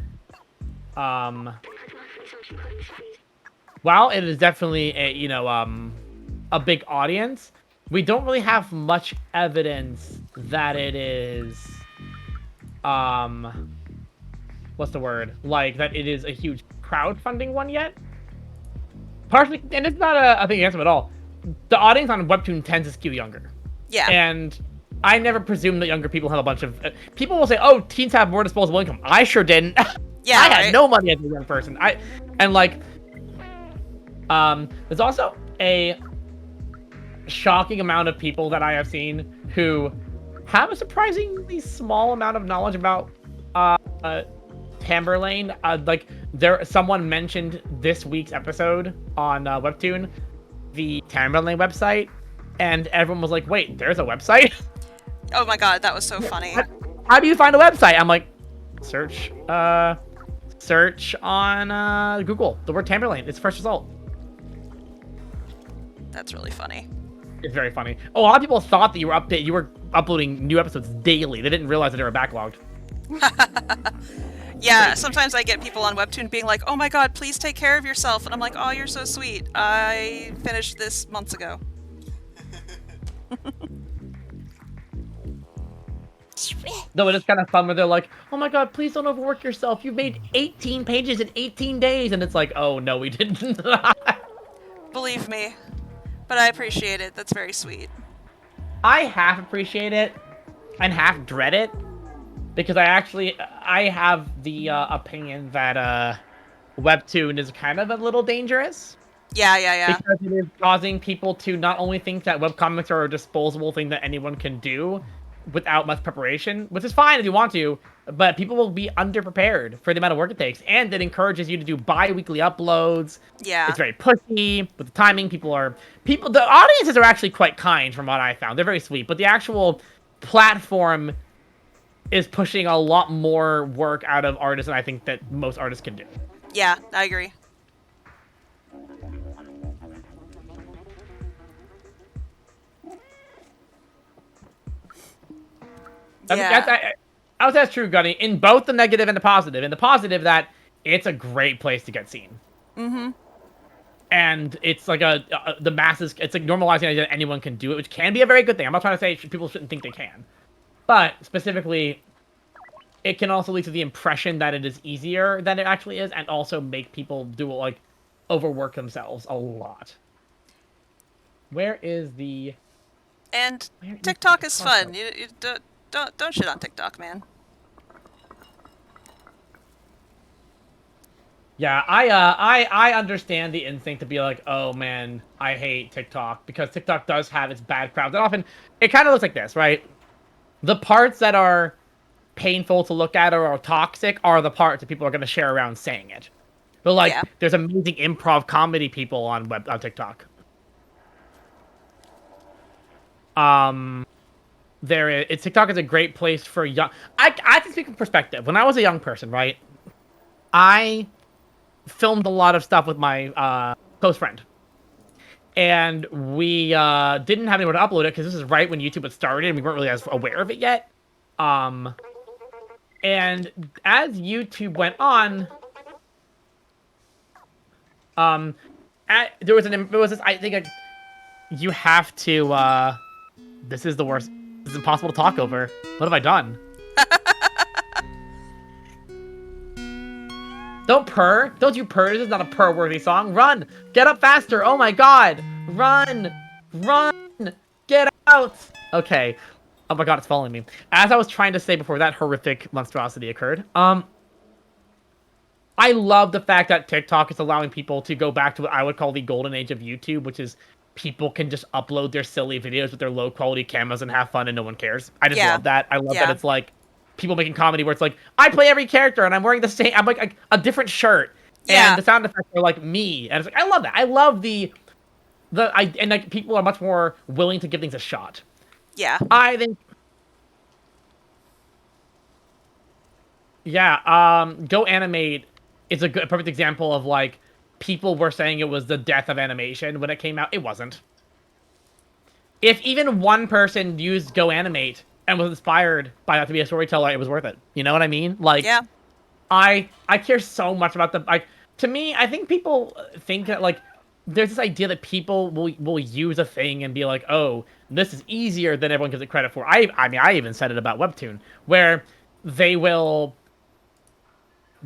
a big audience, we don't really have much evidence that it is what's the word? Like, that it is a huge crowdfunding one yet. Partially, and it's not a thing against them at all. The audience on Webtoon tends to skew younger. Yeah. And I never presume that younger people have a bunch of... people will say, oh, teens have more disposable income. I sure didn't. Yeah, I had no money as a young person. There's also a shocking amount of people that I have seen who have a surprisingly small amount of knowledge about uh, Tamberlane. Someone mentioned this week's episode on Webtoon, the Tamberlane website, and everyone was like, "Wait, there's a website?" Oh my god, that was so funny. How do you find a website? I'm like, search on Google the word Tamberlane. It's the first result. That's really funny. It's very funny. Oh, a lot of people thought that you were uploading new episodes daily. They didn't realize that they were backlogged. Yeah, sometimes I get people on Webtoon being like, "Oh my god, please take care of yourself," and I'm like, "Oh, you're so sweet. I finished this months ago." No, it is kind of fun where they're like, "Oh my god, please don't overwork yourself. You've made 18 pages in 18 days," and it's like, "Oh no, we didn't." Believe me, but I appreciate it. That's very sweet. I half appreciate it and half dread it because I have the opinion that Webtoon is kind of a little dangerous. Yeah. Because it is causing people to not only think that webcomics are a disposable thing that anyone can do without much preparation, which is fine if you want to, but people will be underprepared for the amount of work it takes, and it encourages you to do bi-weekly uploads. Yeah. It's very pushy with the timing. The audiences are actually quite kind from what I found. They're very sweet, but the actual platform is pushing a lot more work out of artists than I think that most artists can do. Yeah, I agree. Yeah. I would say that's true, Gunny, in both the negative and the positive. In the positive, that it's a great place to get seen. Mm-hmm. And it's like the masses, it's like normalizing the idea that anyone can do it, which can be a very good thing. I'm not trying to say people shouldn't think they can. But specifically, it can also lead to the impression that it is easier than it actually is, and also make people overwork themselves a lot. Where is the... And TikTok is fun. You don't shit on TikTok, man. Yeah, I understand the instinct to be like, oh man, I hate TikTok, because TikTok does have its bad crowds. And often, it kind of looks like this, right? The parts that are painful to look at or are toxic are the parts that people are going to share around saying it. But there's amazing improv comedy people on TikTok. TikTok is a great place for young... I can speak from perspective. When I was a young person, right? I filmed a lot of stuff with my close friend. And we didn't have anyone to upload it because this is right when YouTube had started and we weren't really as aware of it yet. And as YouTube went on, there was this, I think, you have to, this is the worst. This is impossible to talk over. What have I done? Don't purr. Don't you purr. This is not a purr-worthy song. Run. Get up faster. Oh my god. Run. Run. Get out. Okay. Oh my god, it's following me. As I was trying to say before that horrific monstrosity occurred, I love the fact that TikTok is allowing people to go back to what I would call the golden age of YouTube, which is people can just upload their silly videos with their low-quality cameras and have fun and no one cares. I just love that. I love that it's like people making comedy where it's like, I play every character and I'm wearing the same, I'm like a different shirt. Yeah. And the sound effects are like me. And it's like, I love that. I love and people are much more willing to give things a shot. Yeah. I think. Yeah. Go Animate is a perfect example of people were saying it was the death of animation when it came out. It wasn't. If even one person used Go Animate and was inspired by that to be a storyteller, it was worth it. You know what I mean? Yeah. I care so much about to me, I think people think that there's this idea that people will use a thing and be like, oh, this is easier than everyone gives it credit for. I mean, I even said it about Webtoon, where they will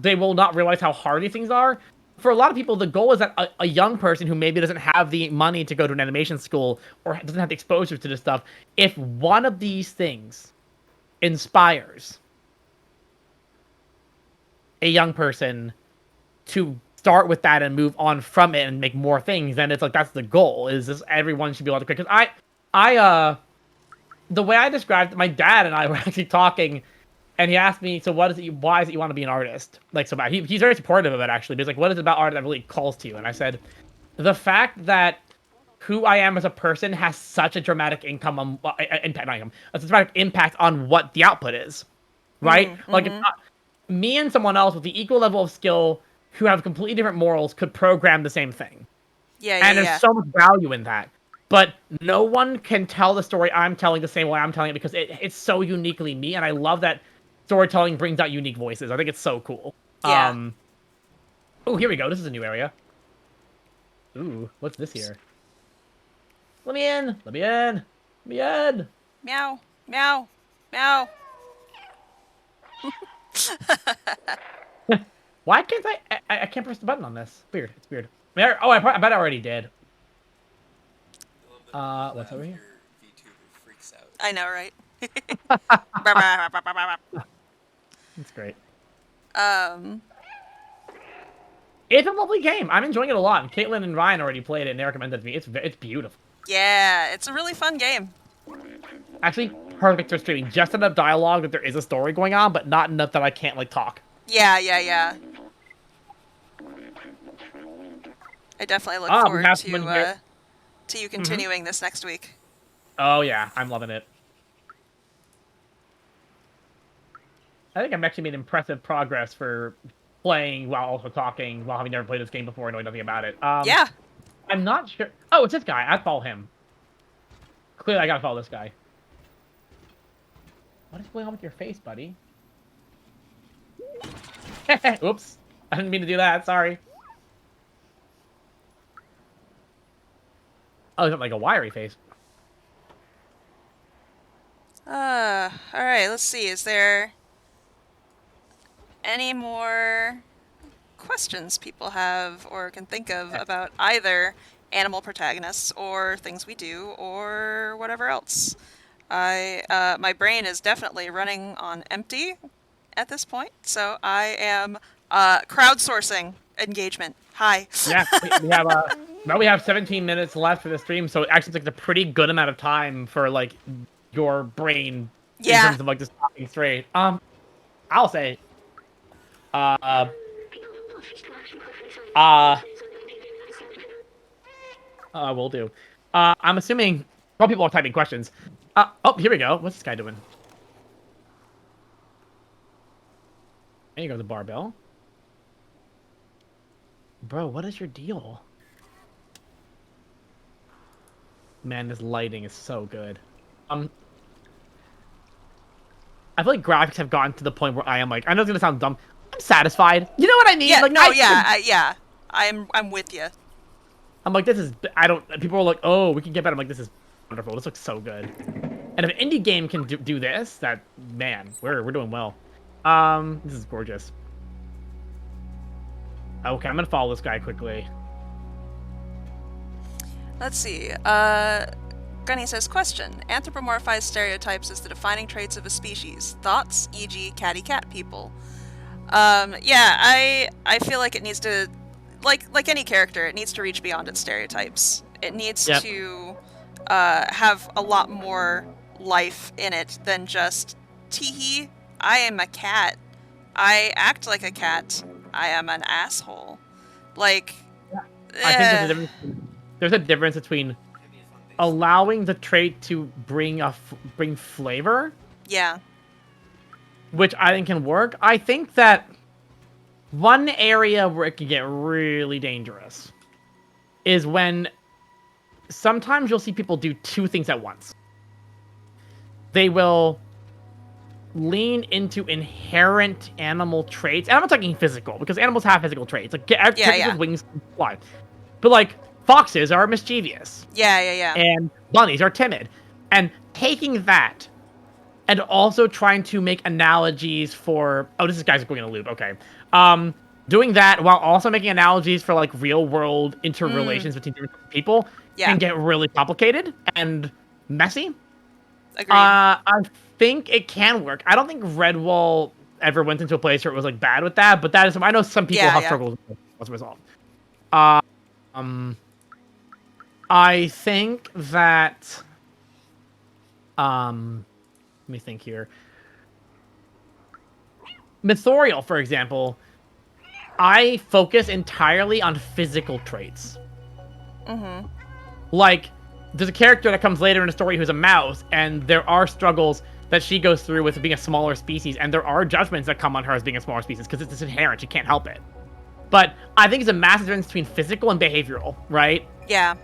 not realize how hard these things are. For a lot of people, the goal is that a young person who maybe doesn't have the money to go to an animation school or doesn't have the exposure to this stuff, if one of these things inspires a young person to start with that and move on from it and make more things, then it's that's the goal, is this everyone should be able to create. Because the way I described it, my dad and I were actually talking, and he asked me, so what is it? Why is it you want to be an artist? Like, so bad. He's very supportive of it, actually. But he's like, what is it about art that really calls to you? And I said, the fact that who I am as a person has such a dramatic a dramatic impact on what the output is, right? Like, if not, me and someone else with the equal level of skill who have completely different morals could program the same thing. And there's so much value in that. But no one can tell the story I'm telling the same way I'm telling it because it's so uniquely me, and I love that storytelling brings out unique voices. I think it's so cool. Yeah. Oh, here we go. This is a new area. Ooh, what's this here? Let me in. Let me in. Let me in. Meow. Meow. Meow. Why can't I can't press the button on this. Weird. It's weird. I bet I already did. What's over here? I know, right? It's great. It's a lovely game. I'm enjoying it a lot. And Caitlin and Ryan already played it, and they recommended it to me. It's beautiful. Yeah, it's a really fun game. Actually, perfect for streaming. Just enough dialogue that there is a story going on, but not enough that I can't, like, talk. Yeah. I definitely look forward to you continuing this next week. Oh, yeah. I'm loving it. I think I've actually made impressive progress for playing while also talking, while having never played this game before and knowing nothing about it. Yeah. I'm not sure. Oh, it's this guy. I follow him. Clearly, I gotta follow this guy. What is going on with your face, buddy? Oops. I didn't mean to do that. Sorry. Oh, he's got like a wiry face. Alright, let's see. Is there any more questions people have or can think of about either animal protagonists or things we do or whatever else? My brain is definitely running on empty at this point, so I am crowdsourcing engagement. Hi. Yeah, we have 17 minutes left for the stream, so it actually takes a pretty good amount of time for like your brain in terms of like just talking straight. I'll say, will do. I'm assuming well, people are typing questions. Oh, here we go. What's this guy doing? There you go, the barbell. Bro, what is your deal? Man, this lighting is so good. I feel like graphics have gotten to the point where I am like, I know it's gonna sound dumb. I'm satisfied. You know what I mean? Yeah, like, no, yeah. I'm with you. I'm like, this is, people are like, oh, we can get better. I'm like, this is wonderful. This looks so good. And if an indie game can do this, man, we're doing well. This is gorgeous. Okay, I'm gonna follow this guy quickly. Let's see. Gunny says, question. Anthropomorphized stereotypes as the defining traits of a species. Thoughts, e.g. catty-cat people. Yeah, I feel like it needs to, like any character, it needs to reach beyond its stereotypes. It needs to have a lot more life in it than just, teehee, I am a cat. I act like a cat. I am an asshole. Like, I think there's a difference between allowing the trait to bring flavor. Yeah. Which I think can work. I think that one area where it can get really dangerous is when sometimes you'll see people do two things at once. They will lean into inherent animal traits. And I'm not talking physical, because animals have physical traits. Like, chickens with wings can fly. But, like, foxes are mischievous. Yeah. And bunnies are timid. And taking that and also trying to make analogies for... Oh, this is guys going in a loop. Okay. Doing that while also making analogies for, like, real-world interrelations between different people can get really complicated and messy. Agreed. I think it can work. I don't think Redwall ever went into a place where it was, like, bad with that, but that is... I know some people have struggled with it as a result. I think that... Let me think here. Mothorial, for example, I focus entirely on physical traits. Mm-hmm. Like, there's a character that comes later in the story who's a mouse, and there are struggles that she goes through with being a smaller species, and there are judgments that come on her as being a smaller species, because it's inherent, she can't help it. But I think it's a massive difference between physical and behavioral, right? Yeah.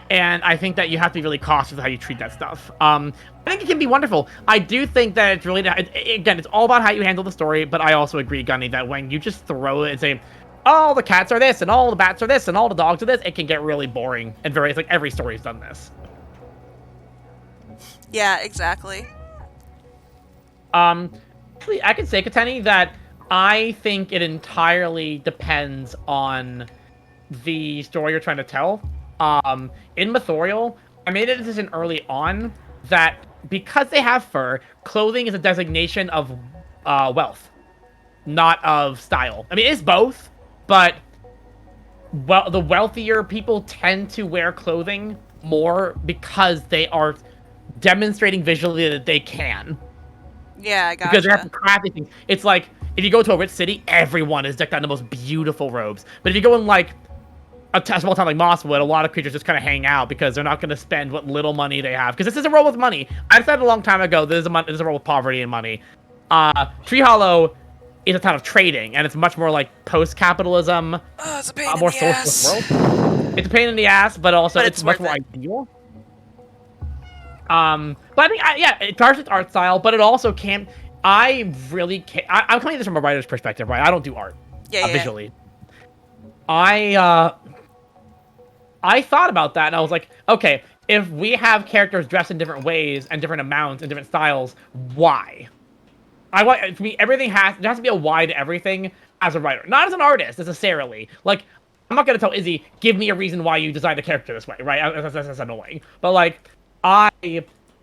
And I think that you have to be really cautious with how you treat that stuff. I think it can be wonderful. I do think that it's really, again, it's all about how you handle the story, but I also agree, Gunny, that when you just throw it and say, all the cats are this, and all the bats are this, and all the dogs are this, it can get really boring. And it's like every story's done this. Yeah, exactly. I can say, Kateni, that I think it entirely depends on the story you're trying to tell. In Mothorial, I made a decision early on that because they have fur, clothing is a designation of wealth, not of style. I mean, it's both, but the wealthier people tend to wear clothing more because they are demonstrating visually that they can. Yeah, I gotcha. Because they have to craft these things. It's like, if you go to a rich city, everyone is decked out in the most beautiful robes. But if you go in, like, a small town like Mosswood, a lot of creatures just kind of hang out because they're not going to spend what little money they have. Because this is a world with money. I decided a long time ago this is a world with poverty and money. Treehollow is a town of trading, and it's much more like post-capitalism, it's a pain in more the socialist ass. world. It's a pain in the ass, but also it's much more ideal. But I think, it starts with art style, but it also can't. I really can't. I'm coming at this from a writer's perspective, right? I don't do art visually. I thought about that, and I was like, okay, if we have characters dressed in different ways and different amounts and different styles, why? For me, there has to be a why to everything as a writer, not as an artist necessarily. Like, I'm not gonna tell Izzy, give me a reason why you designed a character this way, right? That's annoying. But like, I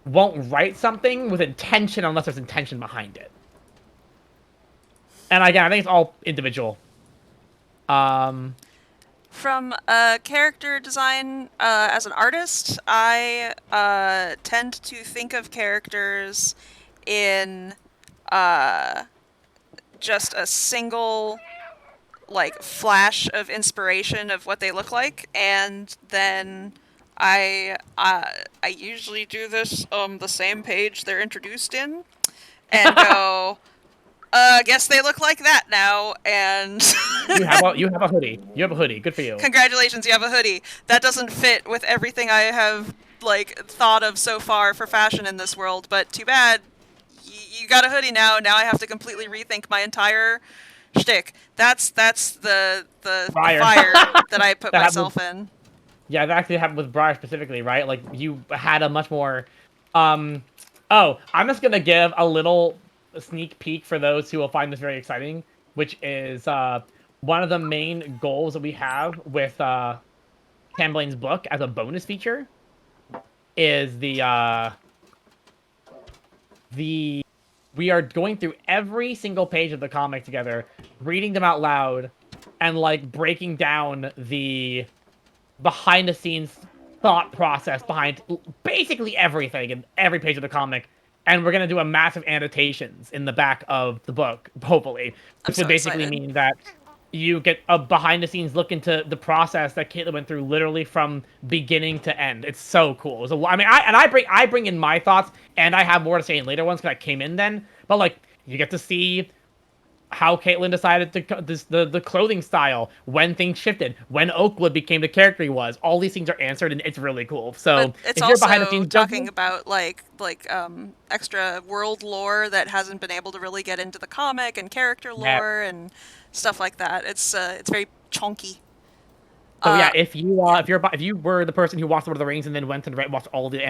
won't write something with intention unless there's intention behind it. And again, I think it's all individual. From character design, as an artist, I tend to think of characters in just a single, like, flash of inspiration of what they look like, and then I usually do this the same page they're introduced in, and go, guess they look like that now, and you have a hoodie. You have a hoodie. Good for you. Congratulations, you have a hoodie. That doesn't fit with everything I have, like, thought of so far for fashion in this world, but too bad. You got a hoodie now. Now I have to completely rethink my entire shtick. That's the fire that I put myself in. Yeah, that actually happened with Briar specifically, right? Like, you had a much more... I'm just gonna give a little sneak peek for those who will find this very exciting, which is one of the main goals that we have with Cam Blaine's book as a bonus feature is we are going through every single page of the comic together, reading them out loud, and like breaking down the behind the scenes thought process behind basically everything in every page of the comic. And we're going to do a massive annotations in the back of the book, hopefully. Which would basically mean that you get a behind-the-scenes look into the process that Caitlin went through, literally from beginning to end. It's so cool. So, I mean, I bring in my thoughts, and I have more to say in later ones because I came in then. But like, you get to see how Caitlin decided the clothing style, when things shifted, when Oakwood became the character he was. All these things are answered, and it's really cool. So but it's if you're also behind the scenes talking about like extra world lore that hasn't been able to really get into the comic, and character lore and stuff like that. It's very chunky. So yeah, if you were the person who watched Lord of the Rings and then went and watched all the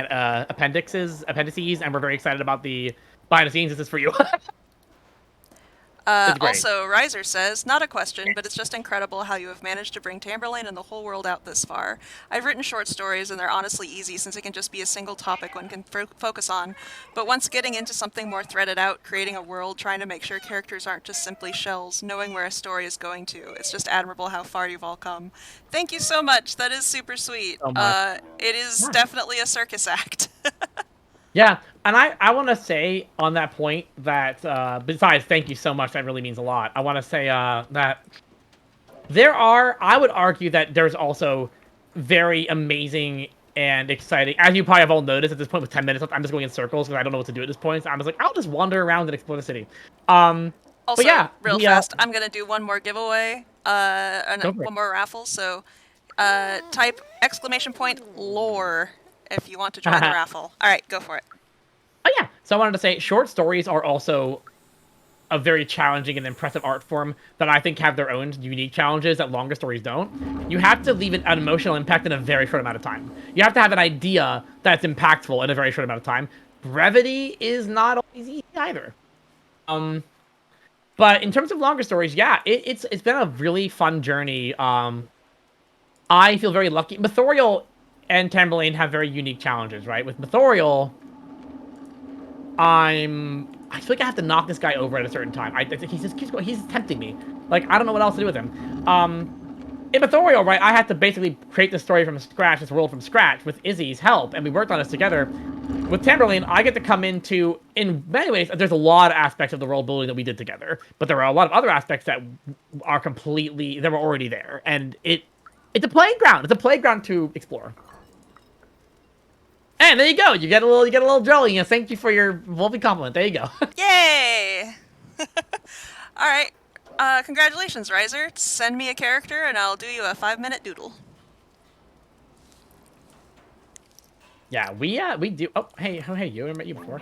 appendices, and were very excited about the behind the scenes, this is for you. Also, Riser says, not a question, but it's just incredible how you have managed to bring Tamberlane and the whole world out this far. I've written short stories, and they're honestly easy since it can just be a single topic one can focus on. But once getting into something more threaded out, creating a world, trying to make sure characters aren't just simply shells, knowing where a story is going to, it's just admirable how far you've all come. Thank you so much. That is super sweet. It is definitely a circus act. Yeah, and I want to say on that point that besides, thank you so much. That really means a lot. I want to say that I would argue that there's also very amazing and exciting, as you probably have all noticed at this point with 10 minutes left, I'm just going in circles because I don't know what to do at this point. So I'm just like, I'll just wander around and explore the city. Um, but Also, yeah, real fast, I'm gonna do one more giveaway, and go for it. one more raffle. So, type exclamation point lore if you want to join the raffle. All right, go for it. Oh yeah, so I wanted to say short stories are also a very challenging and impressive art form that I think have their own unique challenges that longer stories don't. You have to leave an emotional impact in a very short amount of time. You have to have an idea that's impactful in a very short amount of time. Brevity is not always easy either. Um, but in terms of longer stories, yeah, it's been a really fun journey. I feel very lucky. Mothorial and Tamburlaine have very unique challenges, right? With Mothorial, I feel like I have to knock this guy over at a certain time. I think he just keeps going. He's tempting me. Like, I don't know what else to do with him. In Mothorial, right, I had to basically create this story from scratch, this world from scratch, with Izzy's help, and we worked on this together. With Tamburlaine, I get to come into, in many ways, there's a lot of aspects of the world building that we did together, but there are a lot of other aspects that are completely, that were already there, and it's a playground. It's a playground to explore. And there you go. You get a little jelly. And thank you for your lovely compliment. There you go. Yay! All right. Congratulations, Riser. Send me a character, and I'll do you a 5-minute doodle. Yeah, we do. Oh, hey, you. I met you before.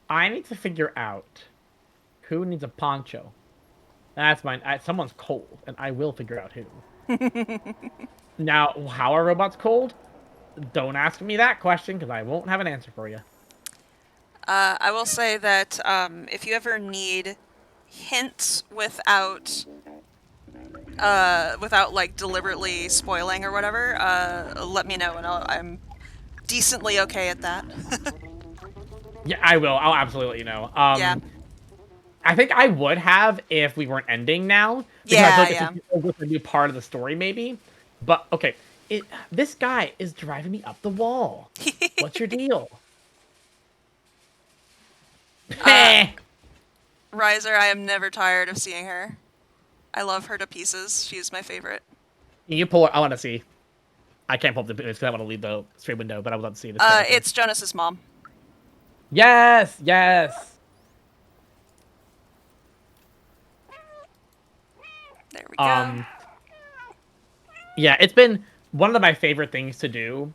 I need to figure out who needs a poncho. That's mine. Someone's cold, and I will figure out who. Now, how are robots cold? Don't ask me that question because I won't have an answer for you. I will say that if you ever need hints without like deliberately spoiling or whatever, let me know, and I'm decently okay at that. Yeah, I will. I'll absolutely let you know. Yeah. I think I would have if we weren't ending now because I feel Yeah, like yeah. it's a new part of the story, maybe. But okay, this guy is driving me up the wall. What's your deal? uh, Heh. Riser, I am never tired of seeing her. I love her to pieces. She's my favorite. You pull her. I want to see. I can't pull up the because I want to leave the straight window, but I would love to see this character. It's Jonas's mom. Yes, yes. There we go. Um, yeah, it's been one of my favorite things to do,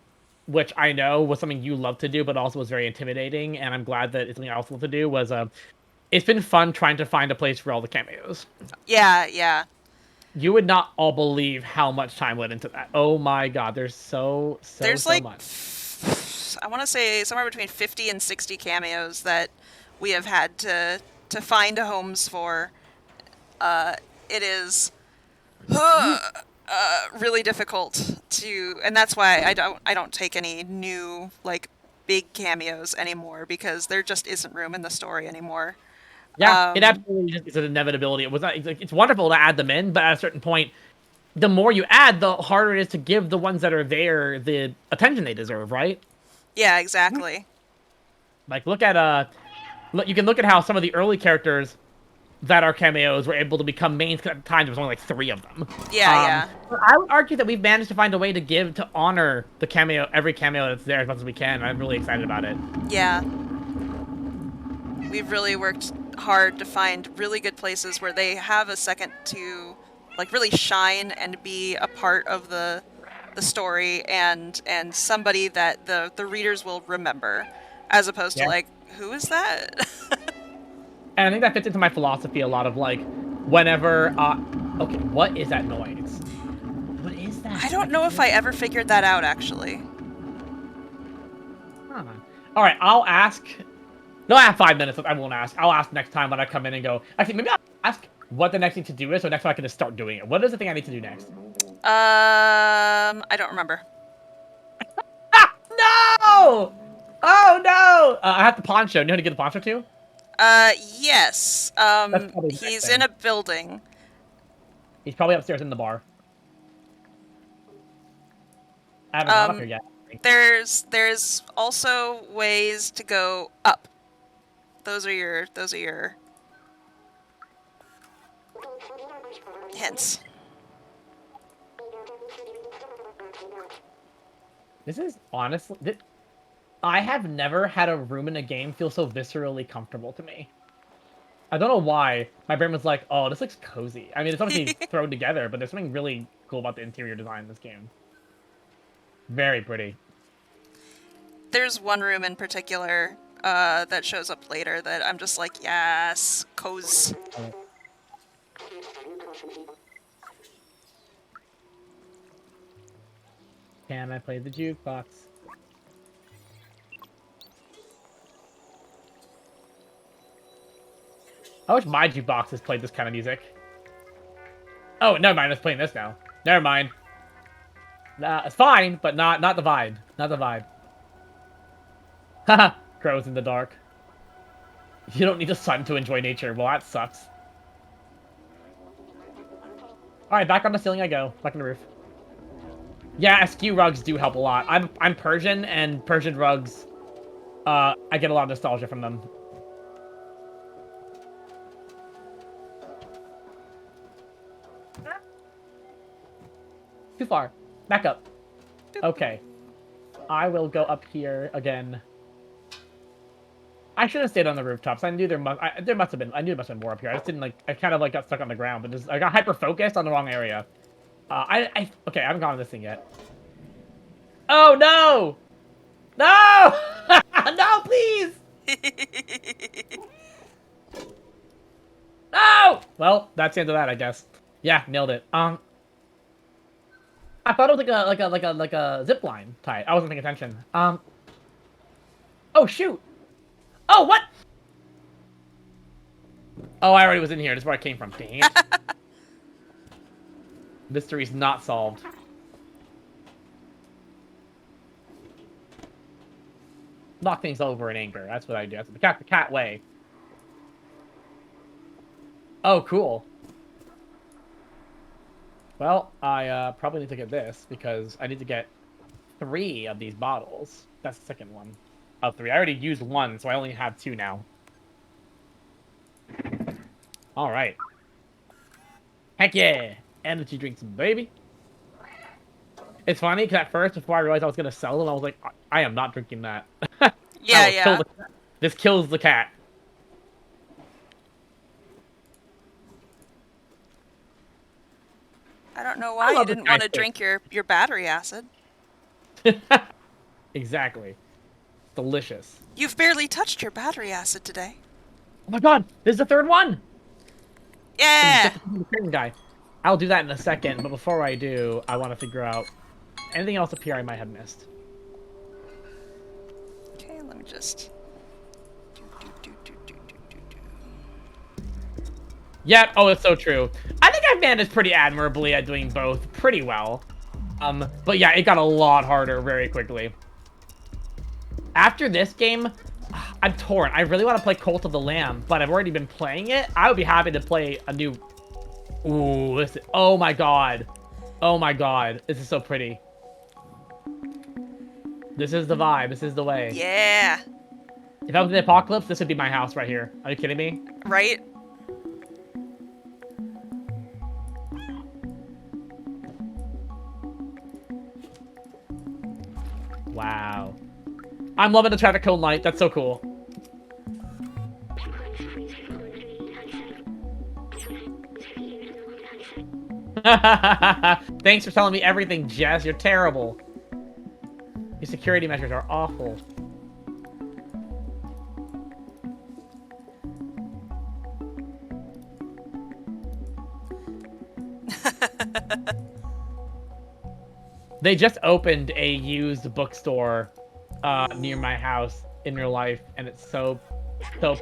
which I know was something you love to do, but also was very intimidating. And I'm glad that it's something I also love to do. It's been fun trying to find a place for all the cameos. Yeah, yeah. You would not all believe how much time went into that. Oh my god, there's There's so like, much. I want to say somewhere between 50 and 60 cameos that we have had to find homes for. It is really difficult to, and that's why I don't take any new like big cameos anymore because there just isn't room in the story anymore. Yeah, it absolutely is an inevitability. It was not, it's wonderful to add them in, but at a certain point, the more you add, the harder it is to give the ones that are there the attention they deserve, right? Yeah, exactly. Like you can look at how some of the early characters that are cameos were able to become mains. 'Cause at the time there was only like 3 of them. Yeah, yeah, But I would argue that we've managed to find a way to honor the cameo, every cameo that's there as much as we can. I'm really excited about it. yeah. We've really worked hard to find really good places where they have a second to like really shine and be a part of the story and somebody that the readers will remember as opposed to Yeah. like who is that? And I think that fits into my philosophy a lot of like, whenever, okay, what is that noise? What is that? I don't know if I ever figured that out actually. Huh. All right, I'll ask. No, I have 5 minutes. I won't ask. I'll ask next time when I come in and go. Actually, maybe I'll ask what the next thing to do is, so next time I can just start doing it. What is the thing I need to do next? I don't remember. Ah, no! Oh no! I have the poncho. You know how to get the poncho to? Yes. That's probably the next He's thing. in a building. He's probably upstairs in the bar. I haven't gone up here yet. There's also ways to go up. Those are your hints. This is honestly... I have never had a room in a game feel so viscerally comfortable to me. I don't know why. My brain was like, oh, this looks cozy. I mean, it's obviously thrown together, but there's something really cool about the interior design in this game. Very pretty. There's one room in particular that shows up later that I'm just like, yes, cozy. Can I play the jukebox? I wish my jukeboxes played this kind of music. Oh, never mind. It's playing this now. Never mind. It's fine, but not the vibe. Not the vibe. Haha. Grows in the dark. You don't need a sun to enjoy nature. Well, that sucks. Alright, back on the ceiling I go. Back on the roof. Yeah, askew rugs do help a lot. I'm Persian, and Persian rugs, I get a lot of nostalgia from them. Too far. Back up. Okay. I will go up here again. I should have stayed on the rooftops. I knew there must have been. I knew there must have been more up here. I just didn't like. I kind of like got stuck on the ground, but just I got hyper focused on the wrong area. Okay. I haven't gone to this thing yet. Oh no! No! No, please! No! Well, that's the end of that, I guess. Yeah, nailed it. I thought it was like a zip line tie. I wasn't paying attention. Oh shoot! Oh, what? Oh, I already was in here. This is where I came from. Dang it. Mystery's not solved. Knock things over in anger. That's what I do. That's the cat way. Oh, cool. Well, I probably need to get this because I need to get 3 of these bottles. That's the second one of 3. I already used 1, so I only have 2 now. All right. Heck yeah. Energy drinks, baby. It's funny because at first, before I realized I was going to sell them, I was like, I am not drinking that. Yeah. This kills the cat. I don't know why you didn't want to drink your battery acid. Exactly. Delicious. You've barely touched your battery acid today. Oh my god, this is the 3rd one! Yeah! Guy. I'll do that in a second, but before I do, I want to figure out anything else up here I might have missed. Okay, let me just... Yep, oh, it's so true. I think I've managed pretty admirably at doing both pretty well. But yeah, it got a lot harder very quickly. After this game, I'm torn. I really want to play Cult of the Lamb, but I've already been playing it. I would be happy to play a new... Ooh, listen. Oh my god. Oh my god. This is so pretty. This is the vibe. This is the way. Yeah. If I was in the apocalypse, this would be my house right here. Are you kidding me? Right? Wow. I'm loving the traffic cone light. That's so cool. Thanks for telling me everything, Jess. You're terrible. Your security measures are awful. They just opened a used bookstore near my house in real life, and it's so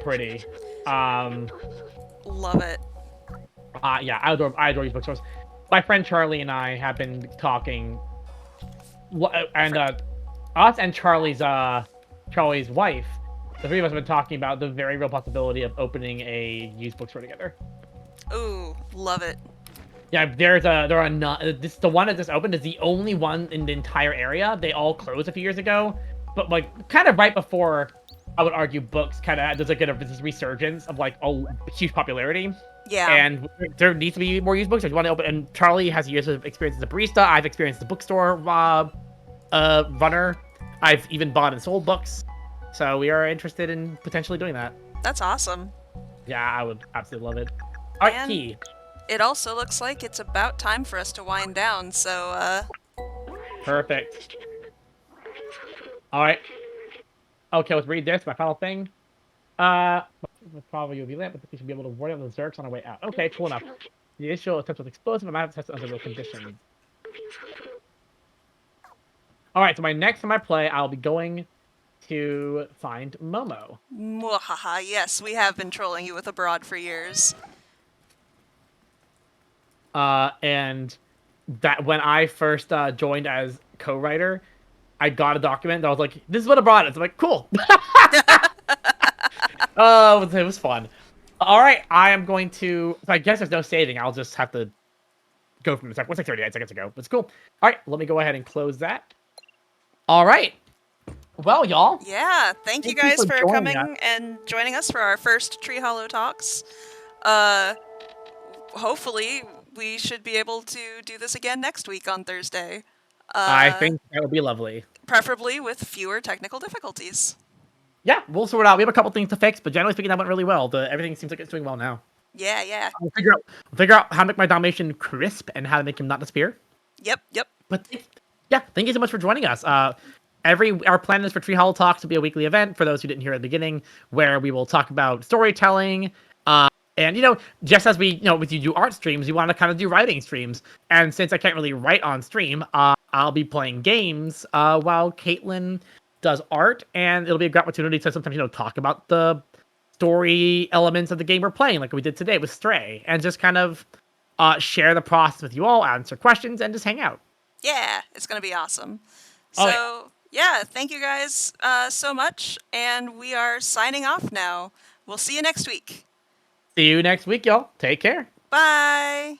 pretty. Love it. Yeah, I adore these bookstores. My friend Charlie and I have been talking, and us and Charlie's wife, the 3 of us have been talking about the very real possibility of opening a used bookstore together. Ooh, love it. Yeah, there are not. This the one that just opened is the only one in the entire area. They all closed a few years ago, but like kind of right before, I would argue books kind of there's like this resurgence of like huge popularity, Yeah. and there needs to be more used books. If you want to open, and Charlie has years of experience as a barista. I've experienced the bookstore runner. I've even bought and sold books, so we are interested in potentially doing that. That's awesome. Yeah, I would absolutely love it. All right, And Key. it also looks like it's about time for us to wind down, so, Perfect. All right. Okay, let's read this. My final thing. Uh, probably will be lit, but we should be able to warn out the Zerks on our way out. Okay, cool enough. The initial attempt was explosive. I might have to test it under real conditions. All right, so my next time I play, I'll be going to find Momo. Mwahaha, yes, we have been trolling you with abroad for years. And that when I first joined as co-writer, I got a document that was like, "This is what abroad is." I'm like, "Cool." Oh, it was fun. All right, I am going to. So I guess there's no saving. I'll just have to go from the second. What's like 38 seconds ago? That's cool. All right, let me go ahead and close that. All right. Well, y'all. Yeah, thank you Thank you guys for joining us. coming and joining us for our first Treehollow Talks. Hopefully we should be able to do this again next week on Thursday. I think that would be lovely. Preferably with fewer technical difficulties. Yeah, we'll sort it out. We have a couple things to fix, but generally speaking, that went really well. Everything seems like it's doing well now. Yeah, yeah. We'll figure out how to make my Dalmatian crisp and how to make him not disappear. Yep, yep. But yeah, thank you so much for joining us. Our plan is for Treehollow Talks to be a weekly event for those who didn't hear at the beginning, where we will talk about storytelling. And just as we with you do art streams, we want to kind of do writing streams. And since I can't really write on stream, I'll be playing games while Caitlin does art, and it'll be a great opportunity to sometimes talk about the story elements of the game we're playing, like we did today with Stray, and just kind of share the process with you all, answer questions, and just hang out. Yeah, it's going to be awesome. Okay. So, yeah, thank you guys so much, and we are signing off now. We'll see you next week. See you next week, y'all. Take care. Bye!